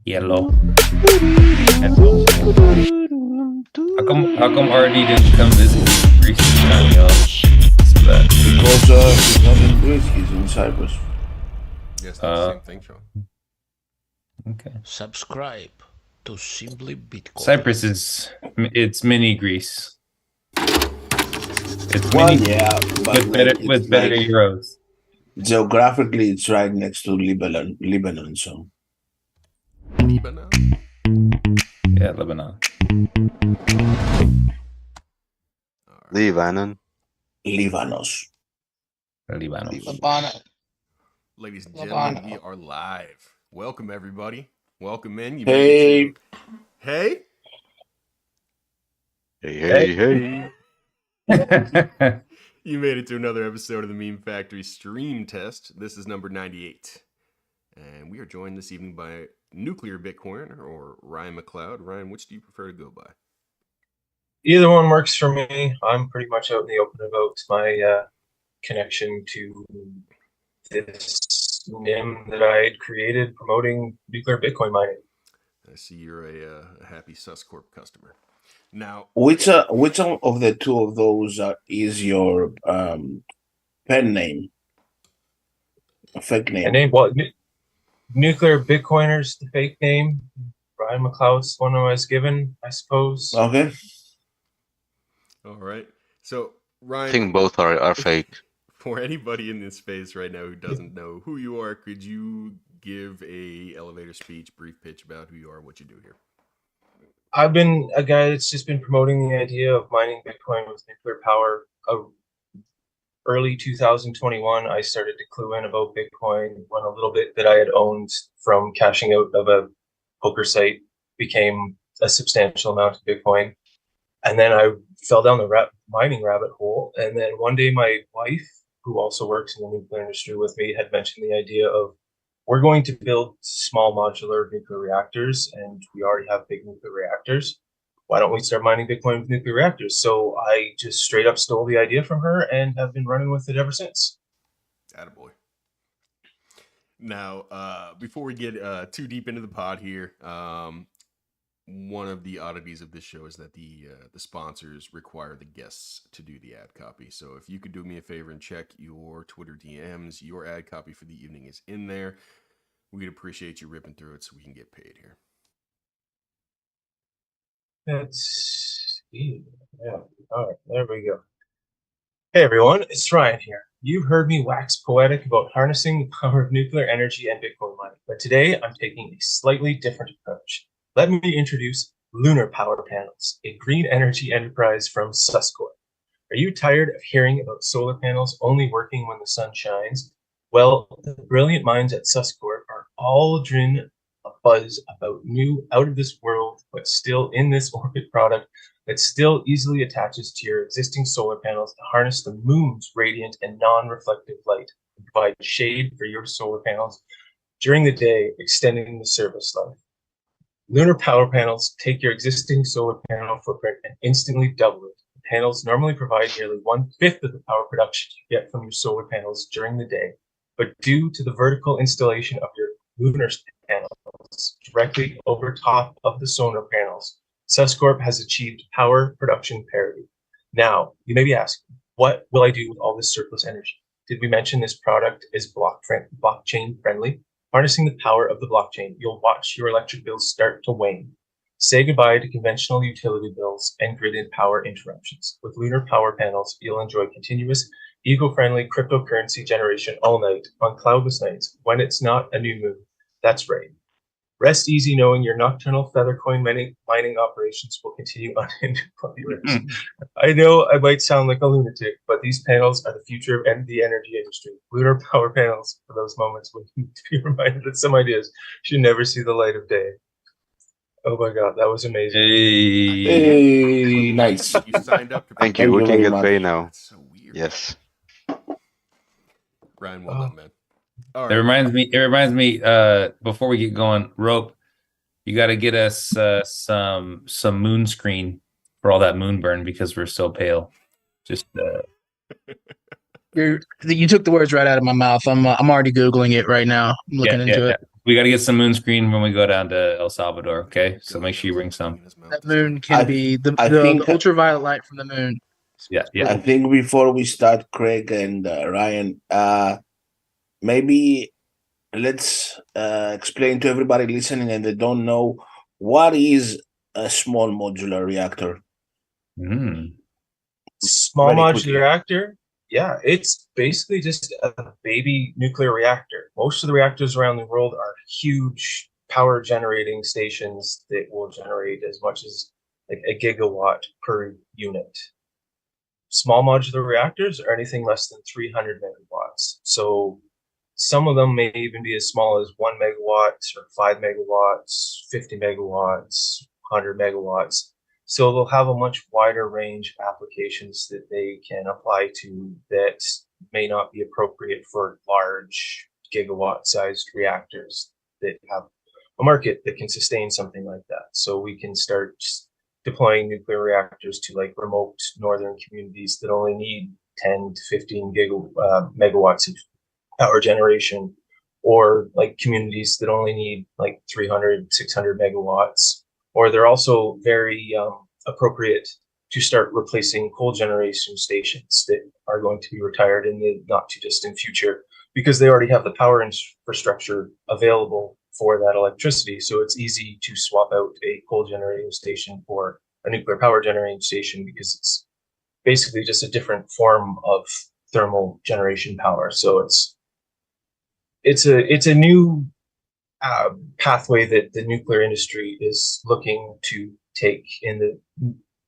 yellow. How come RD didn't come visit Greece this time, y'all? Because he's not in Greece, he's in Cyprus. Yes, that's the same thing, Sean. Okay. Subscribe to Simply Bitcoin. Cyprus it's mini Greece. It's Well, mini yeah, but with better euros. Geographically, it's right next to Lebanon, so. Lebanon? Yeah, Lebanon. Lebanon. Libanos. Lebanon. Ladies and gentlemen, we are live. Welcome, everybody. Welcome in. Hey. Hey? Hey. You made it to another episode of the Meme Factory Stream Test. This is number 98. And we are joined this evening by Nuclear Bitcoiner, or Ryan McLeod. Ryan, which do you prefer to go by? Either one works for me. I'm pretty much out in the open about my connection to this NIM that I had created promoting nuclear Bitcoin mining. I see you're a happy Suscorp customer. Now, Which one of the two of those is your pen name? A fake name? And name, well, Nuclear Bitcoiner's the fake name. Ryan McLeod's one I was given, I suppose. Okay. all right. So, Ryan, I think both are fake. for anybody in this space right now who doesn't know who you are, could you give a elevator speech, brief pitch about who you are and what you do here? I've been a guy that's just been promoting the idea of mining Bitcoin with nuclear power. Early 2021, I started to clue in about Bitcoin when a little bit that I had owned from cashing out of a poker site became a substantial amount of Bitcoin. And then I fell down the mining rabbit hole. And then one day my wife, who also works in the nuclear industry with me, had mentioned the idea of we're going to build small modular nuclear reactors, and we already have big nuclear reactors. Why don't we start mining Bitcoin with nuclear reactors? So I just straight up stole the idea from her and have been running with it ever since. Attaboy. Now, before we get too deep into the pod here, one of the oddities of this show is that the sponsors require the guests to do the ad copy. So if you could do me a favor and check your Twitter DMs, your ad copy for the evening is in there. We'd appreciate you ripping through it so we can get paid here. That's yeah. All right, there we go. Hey everyone, it's Ryan here. You've heard me wax poetic about harnessing the power of nuclear energy and Bitcoin mining, but today I'm taking a slightly different approach. Let me introduce Lunar Power Panels, a green energy enterprise from Suscorp. Are you tired of hearing about solar panels only working when the sun shines? Well, the brilliant minds at Suscorp are all in a buzz about new, out-of-this-world, but still in this orbit product that still easily attaches to your existing solar panels to harness the moon's radiant and non-reflective light and provide shade for your solar panels during the day, extending the service life. Lunar Power Panels take your existing solar panel footprint and instantly double it. The panels normally provide nearly 1/5 of the power production you get from your solar panels during the day, but due to the vertical installation of your lunar panels directly over top of the solar panels, Suscorp has achieved power production parity. Now, you may be asking, what will I do with all this surplus energy? Did we mention this product is blockchain friendly? Harnessing the power of the blockchain, you'll watch your electric bills start to wane. Say goodbye to conventional utility bills and grid power interruptions. With Lunar Power Panels, you'll enjoy continuous, eco-friendly cryptocurrency generation all night on cloudless nights when it's not a new moon. That's right. Rest easy knowing your nocturnal Feathercoin mining operations will continue unhindered by the rest. I know I might sound like a lunatic, but these panels are the future of the energy industry. Lunar Power Panels for those moments when you need to be reminded that some ideas should never see the light of day. Oh my God, that was amazing. Hey, nice. You signed up to Thank Thank you. We you can very get much. paid now. That's so weird. Yes. Ryan, well done, man. All It right. reminds me, before we get going, Rope, you got to get us some moon screen for all that moon burn because we're so pale. Just You took the words right out of my mouth. I'm already Googling it right now. I'm looking into it. We got to get some moon screen when we go down to El Salvador. Okay, so make sure you bring some. That moon can be the think- ultraviolet light from the moon. Yeah. I think before we start, Craig and Ryan, maybe let's explain to everybody listening and they don't know what is a small modular reactor. Small Very modular quickly. reactor. Yeah, it's basically just a baby nuclear reactor. Most of the reactors around the world are huge power generating stations that will generate as much as like a gigawatt per unit. Small modular reactors are anything less than 300 megawatts. So some of them may even be as small as 1 megawatt or 5 megawatts, 50 megawatts, 100 megawatts. So they'll have a much wider range of applications that they can apply to that may not be appropriate for large gigawatt-sized reactors that have a market that can sustain something like that. So we can start deploying nuclear reactors to like remote northern communities that only need 10 to 15 megawatts of power generation, or like communities that only need like 300, 600 megawatts. Or they're also very appropriate to start replacing coal generation stations that are going to be retired in the not too distant future, because they already have the power infrastructure available for that electricity. So it's easy to swap out a coal generating station for a nuclear power generating station, because it's basically just a different form of thermal generation power. So it's a new pathway that the nuclear industry is looking to take in the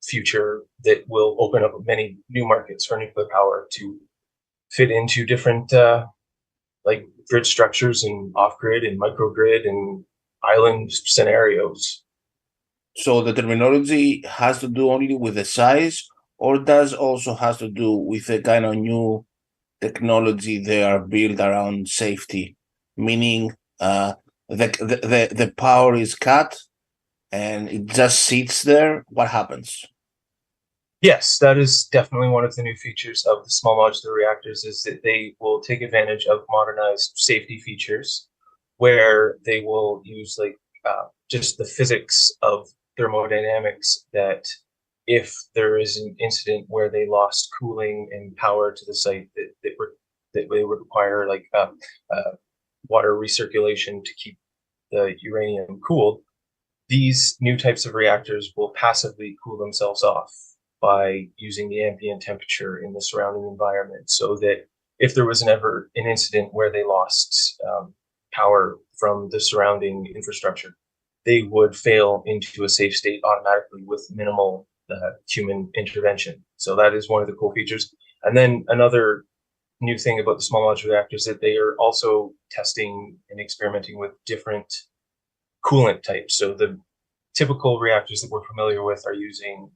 future that will open up many new markets for nuclear power to fit into different like grid structures and off-grid and microgrid and island scenarios. So the terminology has to do only with the size, or does also has to do with the kind of new technology they are built around safety, meaning the power is cut and it just sits there? What happens? Yes, that is definitely one of the new features of the small modular reactors, is that they will take advantage of modernized safety features where they will use like just the physics of thermodynamics, that if there is an incident where they lost cooling and power to the site, that they would require like water recirculation to keep the uranium cooled, these new types of reactors will passively cool themselves off by using the ambient temperature in the surrounding environment, so that if there was ever an incident where they lost power from the surrounding infrastructure, they would fail into a safe state automatically with minimal human intervention. So that is one of the cool features. And then another new thing about the small modular reactors is that they are also testing and experimenting with different coolant types. So the typical reactors that we're familiar with are using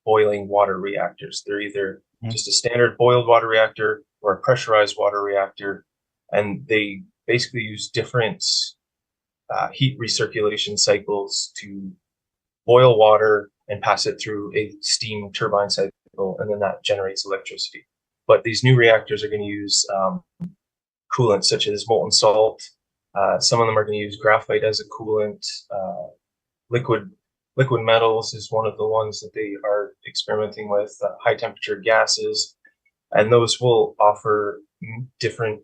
boiling water reactors. They're either just a standard boiled water reactor or a pressurized water reactor, and they basically use different heat recirculation cycles to boil water and pass it through a steam turbine cycle, and then that generates electricity. But these new reactors are going to use coolants such as molten salt. Some of them are going to use graphite as a coolant. Liquid metals is one of the ones that they are experimenting with, high temperature gases, and those will offer different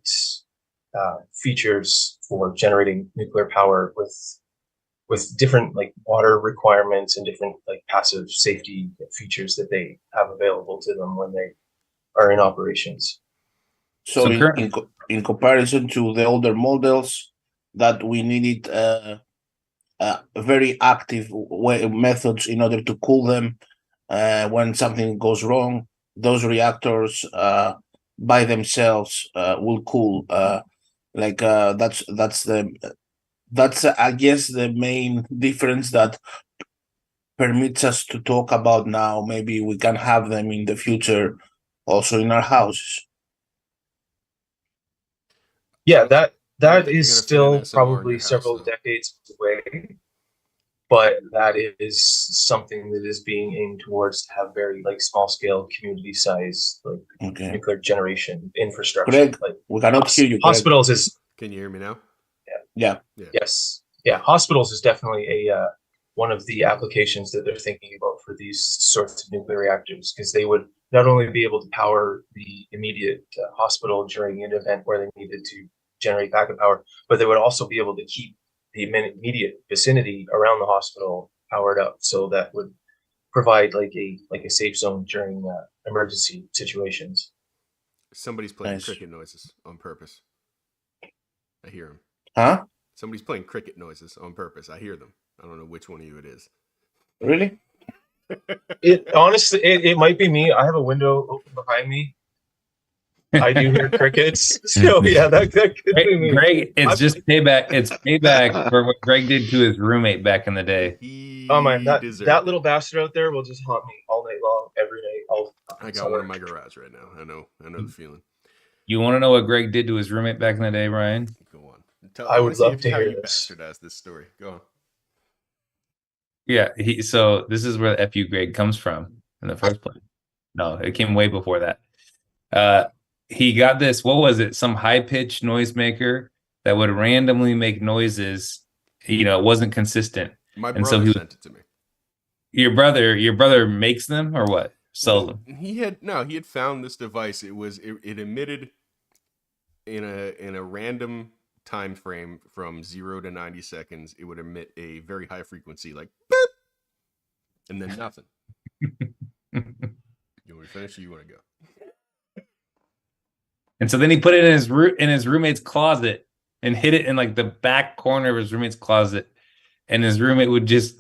features for generating nuclear power with different like water requirements and different like passive safety features that they have available to them when they are in operations. So in comparison to the older models, that we needed very active methods in order to cool them when something goes wrong. Those reactors by themselves will cool. That's I guess the main difference that permits us to talk about now. Maybe we can have them in the future also in our houses. Yeah, that You're is gonna fit still an SMR in probably your house, several though. decades away, but that is something that is being aimed towards to have very like small scale community size like nuclear generation infrastructure. Greg, like we cannot hear you, Greg. hospitals is Can you hear me now? Yeah. Yes. Yeah. Hospitals is definitely a one of the applications that they're thinking about for these sorts of nuclear reactors, because they would not only be able to power the immediate hospital during an event where they needed to generate backup power, but they would also be able to keep the immediate vicinity around the hospital powered up. So that would provide like a safe zone during emergency situations. Somebody's playing Nice. cricket noises on purpose. I hear them. Huh? Somebody's playing cricket noises on purpose. I hear them. I don't know which one of you it is. Really? It honestly, it might be me. I have a window open behind me. I do hear crickets. So yeah, that could be me. Greg, it's just payback. It's payback for what Greg did to his roommate back in the day. Oh man, that deserved little bastard out there will just haunt me all night long, every night. I got one in my garage right now. I know the feeling. You want to know what Greg did to his roommate back in the day, Ryan? Go on. I would love to how hear you this. bastardized this story. Go on. Yeah, so this is where the FU Greg comes from in the first place. No, it came way before that. He got this, what was it? Some high-pitched noisemaker that would randomly make noises. It wasn't consistent. My And brother so sent it to me. Your brother makes them or what? Sells them. He had found this device. It emitted in a random time frame from 0 to 90 seconds. It would emit a very high frequency, like boop, and then nothing. You want to finish or you want to go? And so then he put it in his roommate's closet and hid it in like the back corner of his roommate's closet. And his roommate would just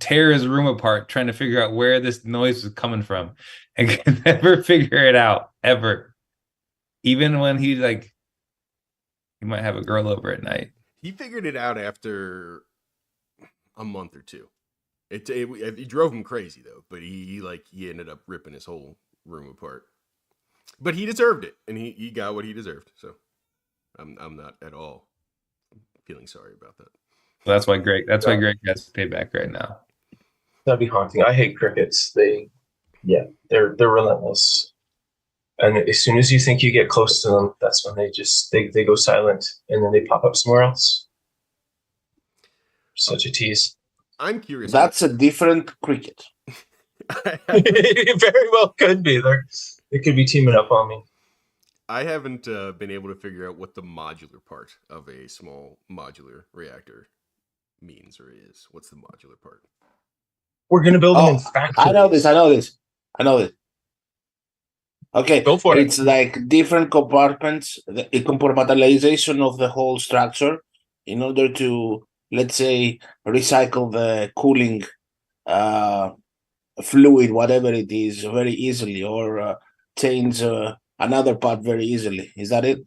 tear his room apart trying to figure out where this noise was coming from and could never figure it out ever. Even when he might have a girl over at night. He figured it out after a month or two. It drove him crazy though, but he ended up ripping his whole room apart. But he deserved it, and he got what he deserved. So I'm not at all feeling sorry about that. Well, that's why Greg has payback right now. That'd be haunting. I hate crickets. They're relentless. And as soon as you think you get close to them, that's when they go silent, and then they pop up somewhere else. Such a tease. I'm curious. That's a different cricket. It very well could be. They could be teaming up on me. I haven't been able to figure out what the modular part of a small modular reactor means or is. What's the modular part? We're going to build them in factories. I know this. Okay, go for it. It's like different compartments, the compartmentalization of the whole structure in order to, let's say, recycle the cooling fluid, whatever it is, very easily, or change another part very easily. Is that it?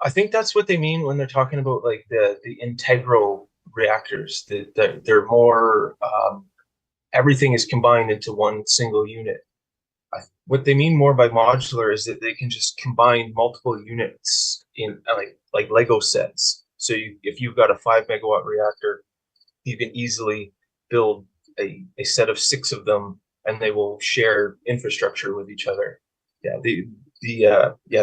I think that's what they mean when they're talking about like the integral reactors. They're more everything is combined into one single unit. What they mean more by modular is that they can just combine multiple units in like Lego sets. So if you've got a 5 megawatt reactor, you can easily build a set of 6 of them, and they will share infrastructure with each other. Yeah, the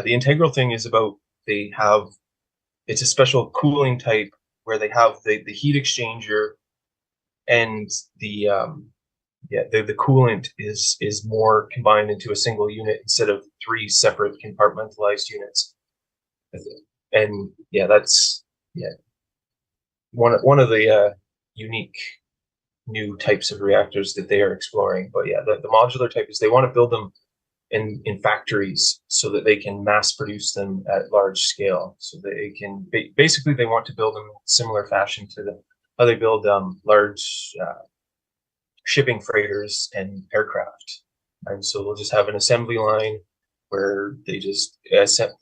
integral thing is about it's a special cooling type where they have the heat exchanger, and the coolant is more combined into a single unit instead of 3 separate compartmentalized units. And that's one of the unique new types of reactors that they are exploring. But the modular type is they want to build them in factories so that they can mass produce them at large scale. So they can basically they want to build them in similar fashion to how they build large shipping freighters and aircraft. And so they'll just have an assembly line where they just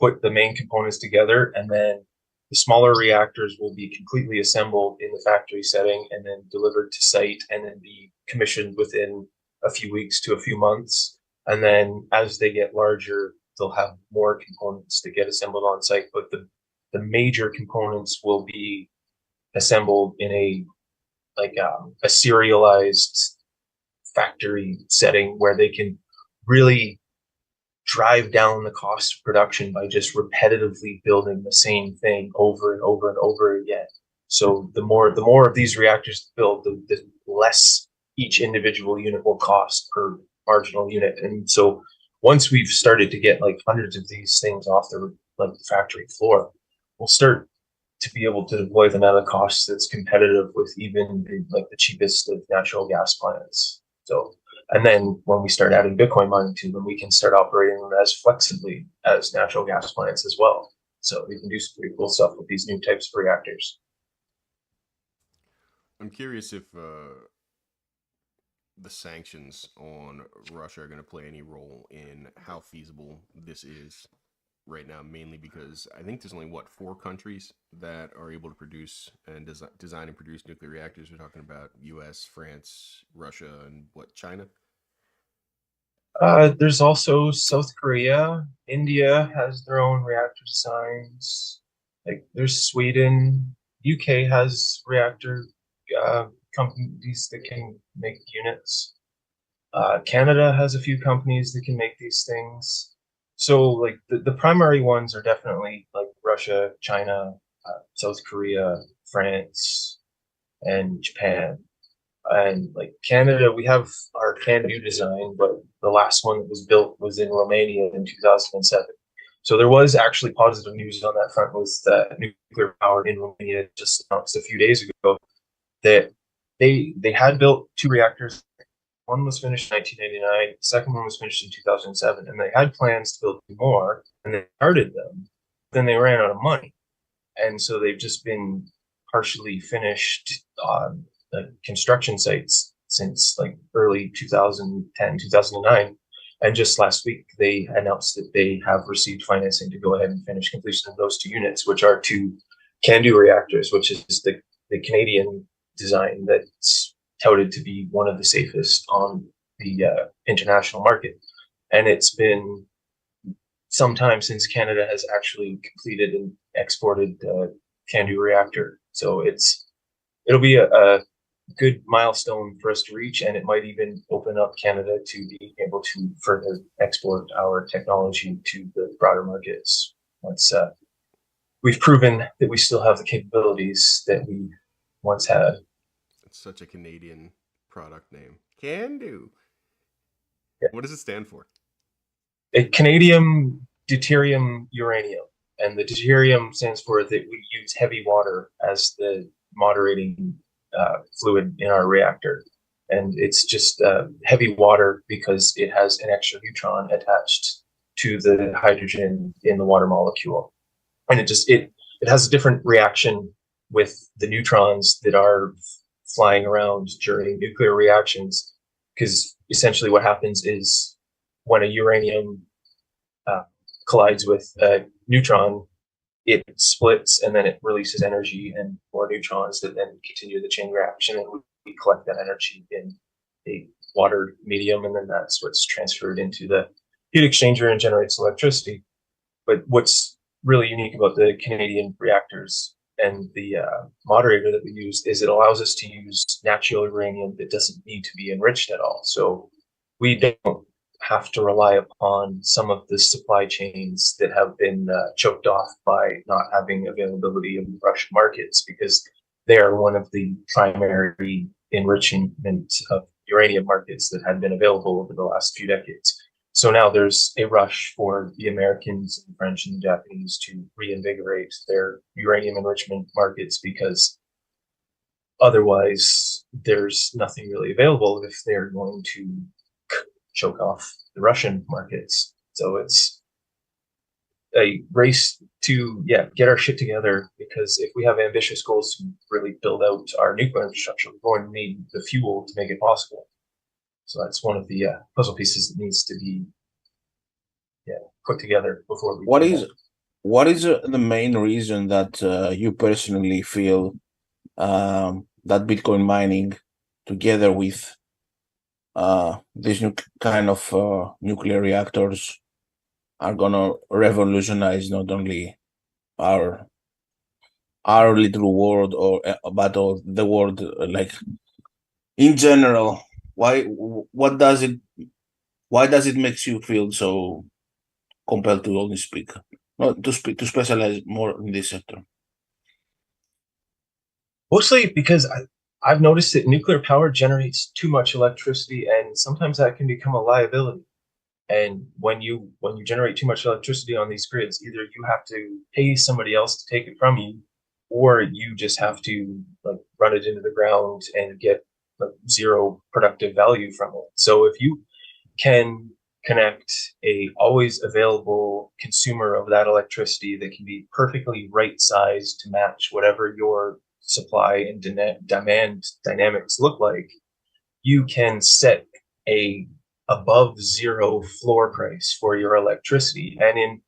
put the main components together, and then the smaller reactors will be completely assembled in the factory setting and then delivered to site and then be commissioned within a few weeks to a few months. And then as they get larger, they'll have more components that get assembled on site. But the major components will be assembled in a serialized factory setting where they can really drive down the cost of production by just repetitively building the same thing over and over and over again. So the more of these reactors built, the less each individual unit will cost per marginal unit. And so once we've started to get like hundreds of these things off the factory floor, we'll start to be able to deploy them at a cost that's competitive with even the cheapest of natural gas plants. So, and then when we start adding Bitcoin mining to them, we can start operating them as flexibly as natural gas plants as well. So we can do some pretty cool stuff with these new types of reactors. I'm curious if the sanctions on Russia are going to play any role in how feasible this is right now, mainly because I think there's only 4 countries that are able to produce and design and produce nuclear reactors. We're talking about US, France, Russia, and China? There's also South Korea. India has their own reactor designs. Like there's Sweden. UK has reactor companies that can make units. Canada has a few companies that can make these things. So like the primary ones are definitely like Russia, China, South Korea, France, and Japan. And like Canada, we have our CANDU design, but the last one that was built was in Romania in 2007. So there was actually positive news on that front with nuclear power in Romania just announced a few days ago that they had built 2 reactors. One was finished in 1989, the second one was finished in 2007, and they had plans to build 2 more, and they started them. Then they ran out of money, and so they've just been partially finished on construction sites since like early 2010, 2009. And just last week, they announced that they have received financing to go ahead and finish completion of those 2 units, which are 2 CANDU reactors, which is the Canadian design that's touted to be one of the safest on the international market. And it's been some time since Canada has actually completed and exported the CANDU reactor. So it'll be a good milestone for us to reach, and it might even open up Canada to be able to further export our technology to the broader markets once we've proven that we still have the capabilities that we once had. It's such a Canadian product name. CANDU. Yeah. What does it stand for? Canadium Deuterium uranium. And the deuterium stands for that we use heavy water as the moderating fluid in our reactor. And it's just heavy water because it has an extra neutron attached to the hydrogen in the water molecule. And it has a different reaction with the neutrons that are flying around during nuclear reactions, because essentially what happens is when a uranium collides with a neutron, it splits and then it releases energy and more neutrons that then continue the chain reaction, and we collect that energy in a water medium, and then that's what's transferred into the heat exchanger and generates electricity. But what's really unique about the Canadian reactors and the moderator that we use is it allows us to use natural uranium that doesn't need to be enriched at all. So we don't have to rely upon some of the supply chains that have been choked off by not having availability in Russian markets, because they are one of the primary enrichment of uranium markets that had been available over the last few decades. So now there's a rush for the Americans, the French, and the Japanese to reinvigorate their uranium enrichment markets, because otherwise there's nothing really available if they're going to choke off the Russian markets. So it's a race to get our shit together, because if we have ambitious goals to really build out our nuclear infrastructure, we're going to need the fuel to make it possible. So that's one of the puzzle pieces that needs to be put together before we. What is the main reason that you personally feel that Bitcoin mining, together with these new kind of nuclear reactors, are gonna revolutionize not only our little world, but the world, like in general? Why does it makes you feel so compared to only speak, no, to specialize more in this sector? Mostly because I've noticed that nuclear power generates too much electricity, and sometimes that can become a liability. And when you generate too much electricity on these grids, either you have to pay somebody else to take it from you, or you just have to like run it into the ground and get like zero productive value from it. So if you can connect a always available consumer of that electricity that can be perfectly right sized to match whatever your supply and demand dynamics look like, you can set a above zero floor price for your electricity. And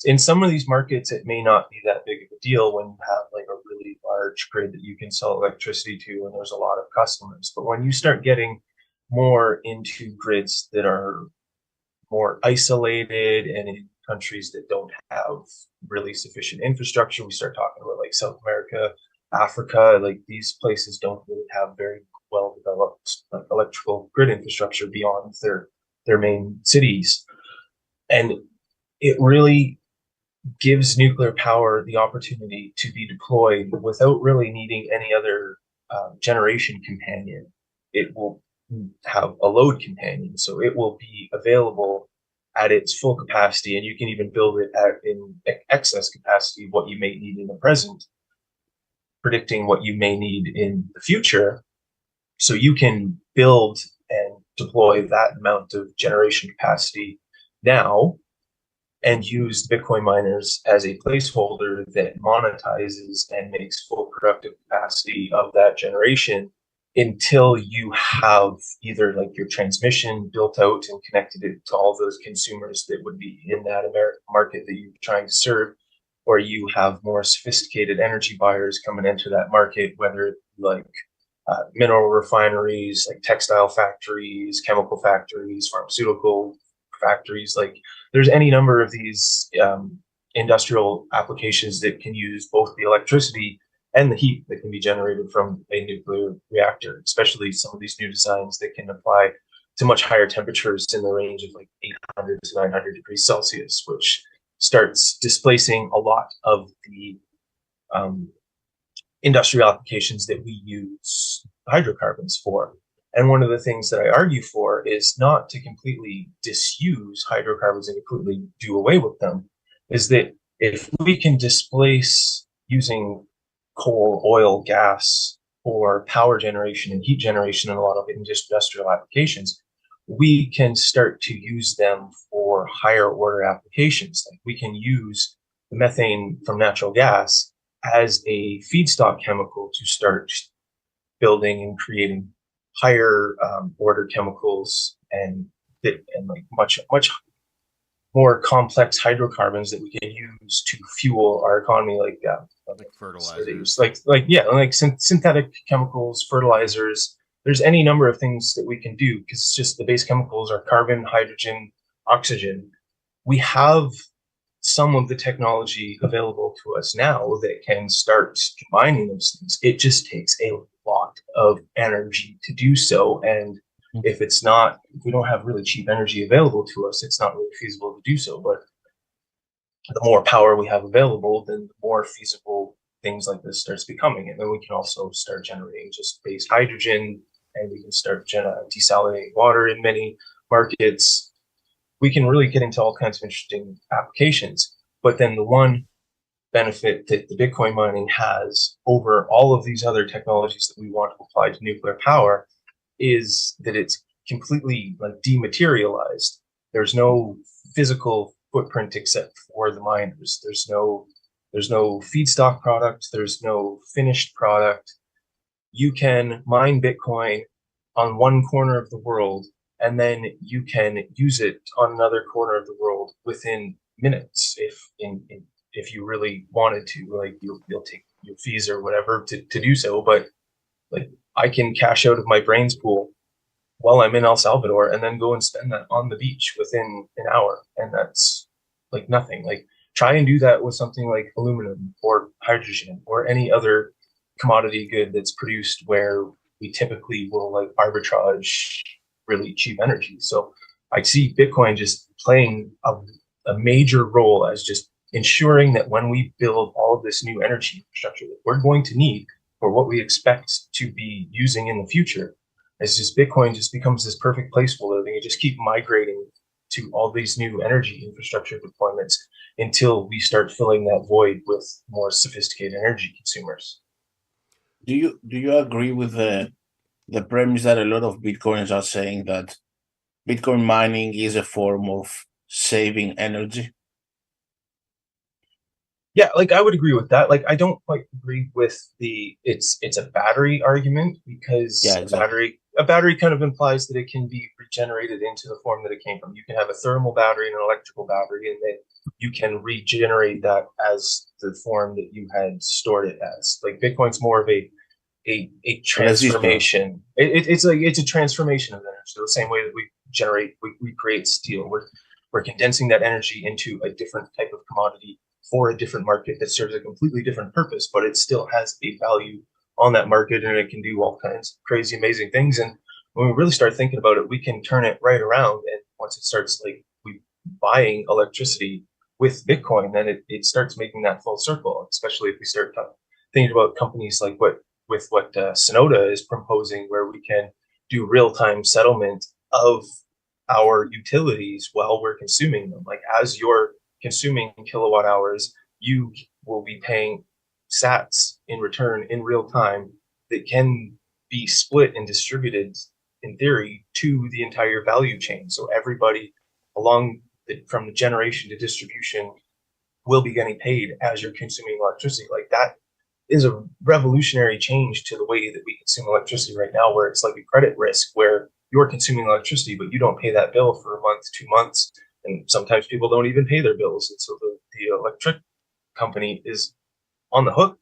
in some of these markets, it may not be that big of a deal when you have like a really large grid that you can sell electricity to and there's a lot of customers. But when you start getting more into grids that are more isolated and in countries that don't have really sufficient infrastructure, we start talking about like South America, Africa, like these places don't really have very well developed like electrical grid infrastructure beyond their main cities. And it really gives nuclear power the opportunity to be deployed without really needing any other generation companion. It will have a load companion, so it will be available at its full capacity, and you can even build it in excess capacity of what you may need in the present, predicting what you may need in the future. So you can build and deploy that amount of generation capacity now and use Bitcoin miners as a placeholder that monetizes and makes full productive capacity of that generation until you have either like your transmission built out and connected it to all those consumers that would be in that market that you're trying to serve, or you have more sophisticated energy buyers coming into that market, whether it's like mineral refineries, like textile factories, chemical factories, pharmaceutical factories. Like there's any number of these industrial applications that can use both the electricity and the heat that can be generated from a nuclear reactor, especially some of these new designs that can apply to much higher temperatures in the range of like 800 to 900 degrees Celsius, which starts displacing a lot of the industrial applications that we use hydrocarbons for. And one of the things that I argue for is not to completely disuse hydrocarbons and completely do away with them, is that if we can displace using coal, oil, gas for power generation and heat generation in a lot of industrial applications, we can start to use them for higher order applications. Like we can use the methane from natural gas as a feedstock chemical to start building and creating higher order chemicals and like much more complex hydrocarbons that we can use to fuel our economy, like fertilizers, like synthetic chemicals, fertilizers. There's any number of things that we can do because it's just the base chemicals are carbon, hydrogen, oxygen. We have some of the technology available to us now that can start combining those things. It just takes a lot of energy to do so. And if we don't have really cheap energy available to us, it's not really feasible to do so. But the more power we have available, then the more feasible things like this starts becoming. And then we can also start generating just base hydrogen, and we can start desalinating water in many markets. We can really get into all kinds of interesting applications. But then the one benefit that the Bitcoin mining has over all of these other technologies that we want to apply to nuclear power is that it's completely like dematerialized. There's no physical footprint except for the miners. There's no feedstock product. There's no finished product. You can mine Bitcoin on one corner of the world, and then you can use it on another corner of the world within minutes if you really wanted to. Like you'll take your fees or whatever to do so. But like I can cash out of my brains pool while I'm in El Salvador and then go and spend that on the beach within an hour, and that's like nothing. Like try and do that with something like aluminum or hydrogen or any other commodity good that's produced where we typically will like arbitrage really cheap energy. So I see Bitcoin just playing a a major role as just ensuring that when we build all of this new energy infrastructure that we're going to need for what we expect to be using in the future, as just Bitcoin just becomes this perfect placeholder, and you just keep migrating to all these new energy infrastructure deployments until we start filling that void with more sophisticated energy consumers. Do you agree with the premise that a lot of Bitcoiners are saying that Bitcoin mining is a form of saving energy? Yeah, like I would agree with that. Like I don't quite agree with the it's a battery argument, because Yeah, exactly. a battery kind of implies that it can be regenerated into the form that it came from. You can have a thermal battery and an electrical battery, and then you can regenerate that as the form that you had stored it as. Like Bitcoin's more of a Resistor. transformation. It's a transformation of energy. So the same way that we create steel, we're condensing that energy into a different type of commodity for a different market that serves a completely different purpose, but it still has a value on that market, and it can do all kinds of crazy, amazing things. And when we really start thinking about it, we can turn it right around. And once it starts like we buying electricity with Bitcoin, then it starts making that full circle, especially if we start thinking about companies like what Sonoda is proposing, where we can do real-time settlement of our utilities while we're consuming them. Like as you're consuming kilowatt hours, you will be paying sats in return in real time that can be split and distributed in theory to the entire value chain. So everybody from the generation to distribution will be getting paid as you're consuming electricity. Like that is a revolutionary change to the way that we consume electricity right now, where it's like a credit risk where you're consuming electricity, but you don't pay that bill for a month, 2 months. And sometimes people don't even pay their bills. And so the electric company is on the hook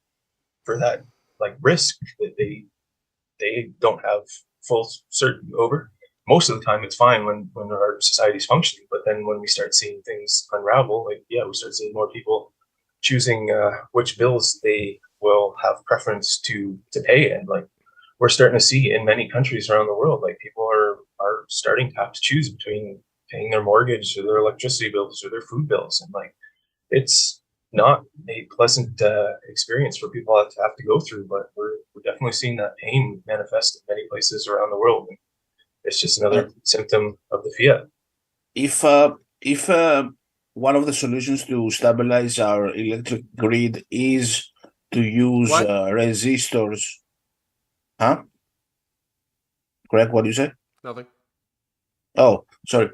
for that like risk that they don't have full certainty over. Most of the time it's fine when our society's functioning, but then when we start seeing things unravel, like we start seeing more people choosing which bills they will have preference to pay. And like we're starting to see in many countries around the world, like people are starting to have to choose between paying their mortgage or their electricity bills or their food bills. And like it's not a pleasant experience for people to have to go through, but we're definitely seeing that pain manifest in many places around the world. And it's just another symptom of the fiat. If one of the solutions to stabilize our electric grid is to use resistors, huh? Correct? What do you say? Nothing. Oh, sorry.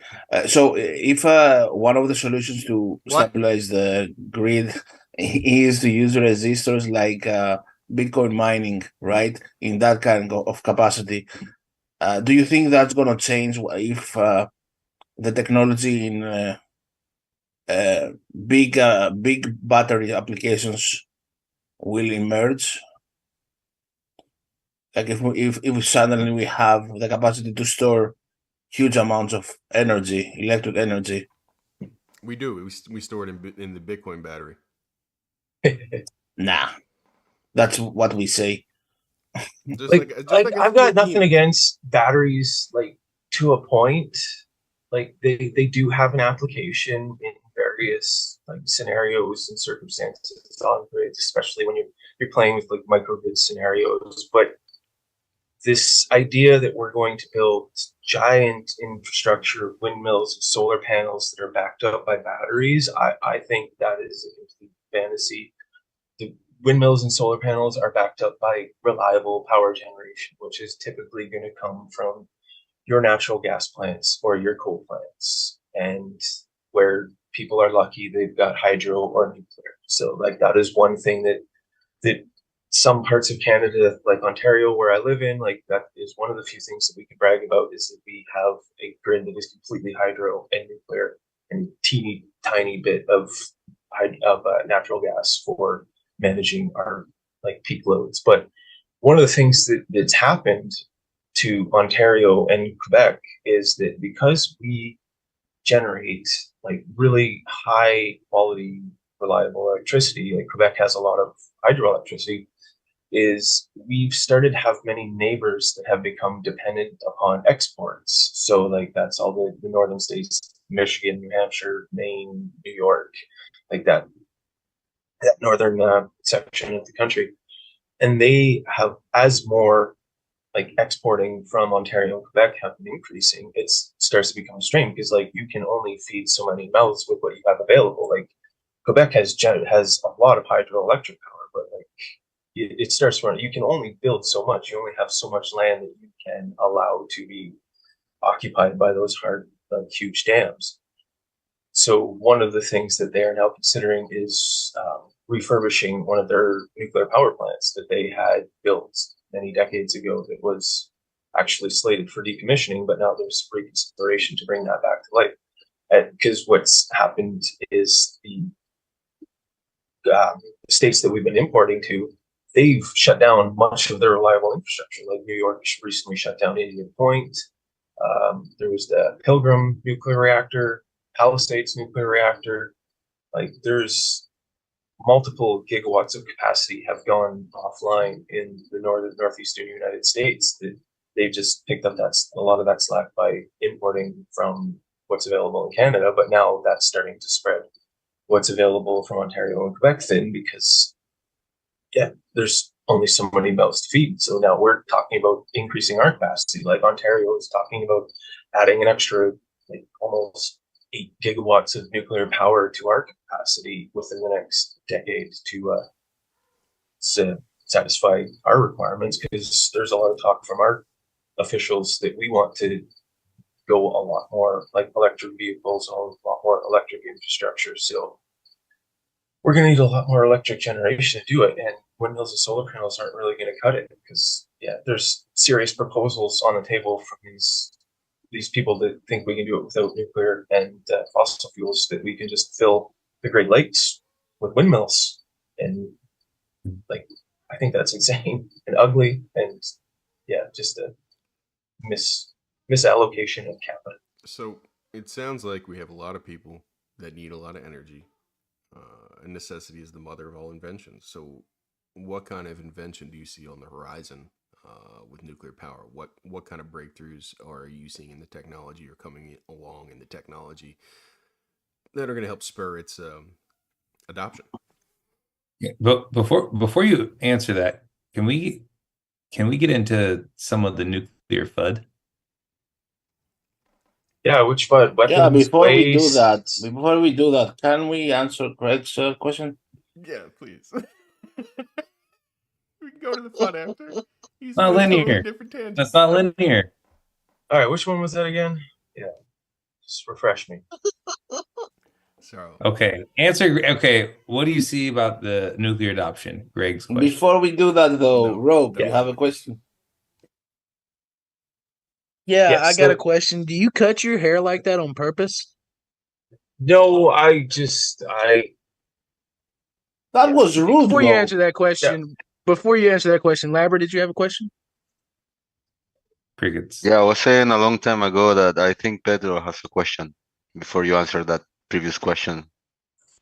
So if one of the solutions to stabilize the grid is to use resistors like Bitcoin mining, right, in that kind of capacity, do you think that's going to change if the technology in big battery applications will emerge? Like if suddenly we have the capacity to store huge amounts of energy, electric energy. We do. We store it in the Bitcoin battery. Nah, that's what we say. I've got nothing against batteries, like to a point. Like they do have an application in various like scenarios and circumstances on grids, especially when you're playing with like microgrid scenarios. But this idea that we're going to build giant infrastructure, windmills, and solar panels that are backed up by batteries, I think that is a complete fantasy. The windmills and solar panels are backed up by reliable power generation, which is typically going to come from your natural gas plants or your coal plants. And where people are lucky, they've got hydro or nuclear. So like that is one thing that some parts of Canada, like Ontario, where I live in, like that is one of the few things that we can brag about, is that we have a grid that is completely hydro and nuclear and teeny tiny bit of natural gas for managing our like peak loads. But one of the things that's happened to Ontario and Quebec is that because we generate like really high quality, reliable electricity, like Quebec has a lot of hydroelectricity, is we've started to have many neighbors that have become dependent upon exports. So like that's all the northern states Michigan, New Hampshire, Maine, New York, like that northern section of the country. And they have, as more like exporting from Ontario and Quebec have been increasing, it starts to become a strain because like you can only feed so many mouths with what you have available. Like Quebec has a lot of hydroelectric power, but like it starts running. You can only build so much. You only have so much land that you can allow to be occupied by those huge dams. So one of the things that they are now considering is refurbishing one of their nuclear power plants that they had built many decades ago that was actually slated for decommissioning, but now there's reconsideration to bring that back to life. Because what's happened is the states that we've been importing to, they've shut down much of their reliable infrastructure. Like New York recently shut down Indian Point. There was the Pilgrim nuclear reactor, Palisades nuclear reactor. Like there's multiple gigawatts of capacity have gone offline in the northeastern United States that they've just picked up a lot of that slack by importing from what's available in Canada, but now that's starting to spread what's available from Ontario and Quebec thin because there's only so many mouths to feed. So now we're talking about increasing our capacity. Like Ontario is talking about adding an extra like almost 8 gigawatts of nuclear power to our capacity within the next decade to satisfy our requirements, because there's a lot of talk from our officials that we want to go a lot more like electric vehicles, a lot more electric infrastructure. So we're going to need a lot more electric generation to do it, and windmills and solar panels aren't really going to cut it because there's serious proposals on the table from these people that think we can do it without nuclear and fossil fuels, that we can just fill the Great Lakes with windmills. And like, I think that's insane and ugly, and just a misallocation of capital. So it sounds like we have a lot of people that need a lot of energy. And necessity is the mother of all inventions. So what kind of invention do you see on the horizon with nuclear power? What kind of breakthroughs are you seeing in the technology or coming along in the technology that are going to help spur its adoption? Yeah, but before you answer that, can we get into some of the nuclear FUD? Yeah, which FUD? Weapons, before we do waste. that, can we answer Craig's question? Yeah, please. We can go to the FUD after. He's Not been totally linear. different tangent. That's not linear. All right, which one was that again? Yeah, just refresh me. So Okay, answer. Okay, what do you see about the nuclear adoption? Greg's question. Before we do that, though, No, Rob, that you have a wasn't- question? Yeah, Yes, I got a so- question. Do you cut your hair like that on purpose? No, That was rude, Before you Rob. answer that question, Labra, did you have a question? Crickets. Yeah, I was saying a long time ago that I think Pedro has a question before you answer that previous question.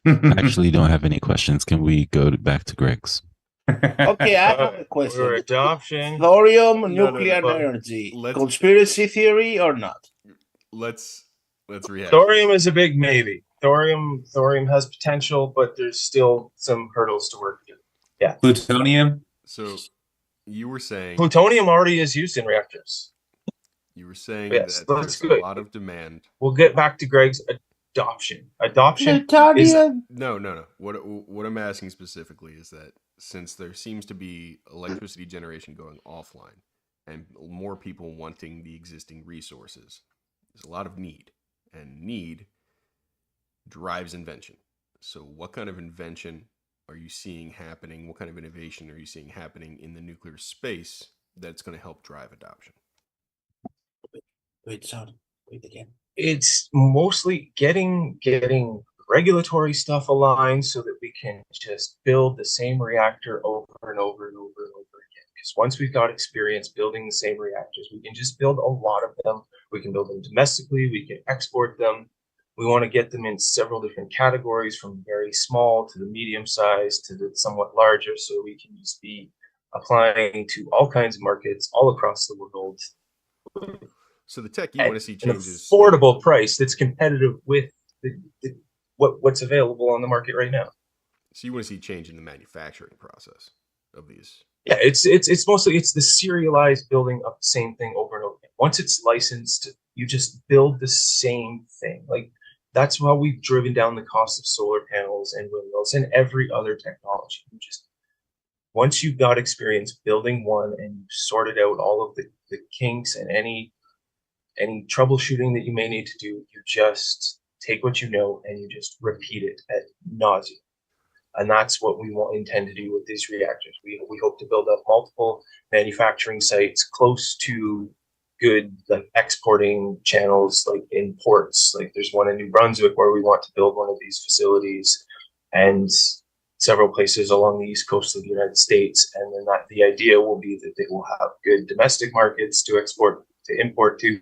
I actually don't have any questions. Can we go back to Greg's? Okay, I have a or question. adoption. Thorium, No, nuclear no. energy, Let's- conspiracy theory or not? let's rehash. Thorium is a big maybe. Thorium has potential, but there's still some hurdles to work through. Yeah, Plutonium. So you were saying plutonium already is used in reactors. Yes, that let's there's a go. lot of demand. We'll get back to Greg's adoption. Adoption is Plutonium. No. What I'm asking specifically is that since there seems to be electricity generation going offline and more people wanting the existing resources, there's a lot of need, and need drives invention. So what kind of invention are you seeing happening? What kind of innovation are you seeing happening in the nuclear space that's going to help drive adoption? Wait again. it's mostly getting regulatory stuff aligned so that we can just build the same reactor over and over and over and over again. Because once we've got experience building the same reactors, we can just build a lot of them. We can build them domestically. We can export them. We want to get them in several different categories, from very small to the medium size to the somewhat larger, so we can just be applying to all kinds of markets all across the world. So the tech you want to see an changes. affordable price that's competitive with what's available on the market right now. So you want to see change in the manufacturing process of these. Yeah, it's mostly the serialized building of the same thing over and over again. Once it's licensed, you just build the same thing. Like that's how we've driven down the cost of solar panels and windmills and every other technology. You just once you've got experience building one and you've sorted out all of the kinks and any troubleshooting that you may need to do, you just take what you know and you just repeat it ad nauseam. And that's what we intend to do with these reactors. We hope to build up multiple manufacturing sites close to good like exporting channels, like in ports. Like there's one in New Brunswick where we want to build one of these facilities, and several places along the east coast of the United States. And then the idea will be that they will have good domestic markets to import to,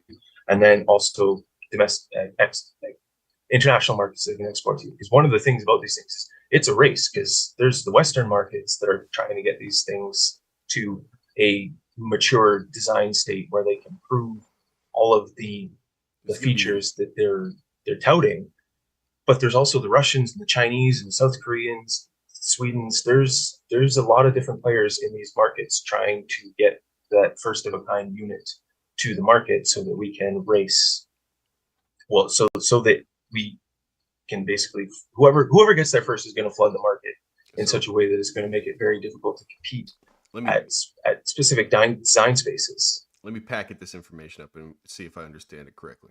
and then also domestic international markets they can export to. Because one of the things about these things is it's a race, because there's the Western markets that are trying to get these things to a mature design state where they can prove all of the features that they're touting. But there's also the Russians and the Chinese and the South Koreans, Sweden's. There's a lot of different players in these markets trying to get that first of a kind unit to the market so that we can race. Well, so that we can basically whoever gets there first is going to flood the market in such a way that it's going to make it very difficult to compete at specific design spaces. Let me packet this information up and see if I understand it correctly.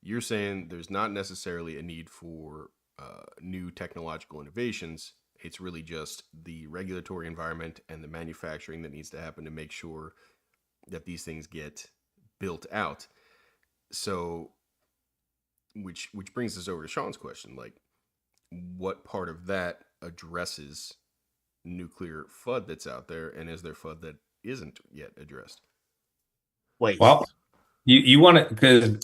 You're saying there's not necessarily a need for new technological innovations. It's really just the regulatory environment and the manufacturing that needs to happen to make sure that these things get built out. So, which brings us over to Sean's question, like, what part of that addresses nuclear FUD that's out there, and is there FUD that isn't yet addressed? Wait. Well, you want to, because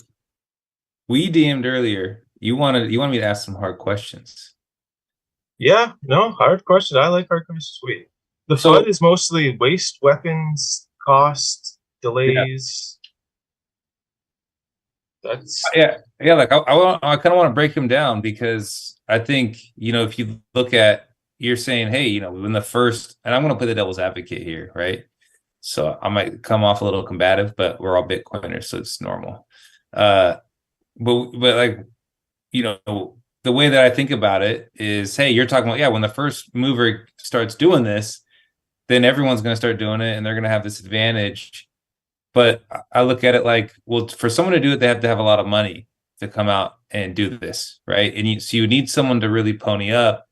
we DM'd earlier. You wanted me to ask some hard questions. Yeah, no, hard question. I like hard questions. Sweet. The FUD is mostly waste, weapons, cost, delays. Yeah. That's Like I kind of want to break them down, because I think, if you look at, you're saying, hey, when the first, and I'm going to play the devil's advocate here, right? So I might come off a little combative, but we're all Bitcoiners, so it's normal. But like, the way that I think about it is, hey, you're talking about, when the first mover starts doing this, then everyone's going to start doing it, and they're going to have this advantage. But I look at it like, well, for someone to do it, they have to have a lot of money to come out and do this, right? And so you need someone to really pony up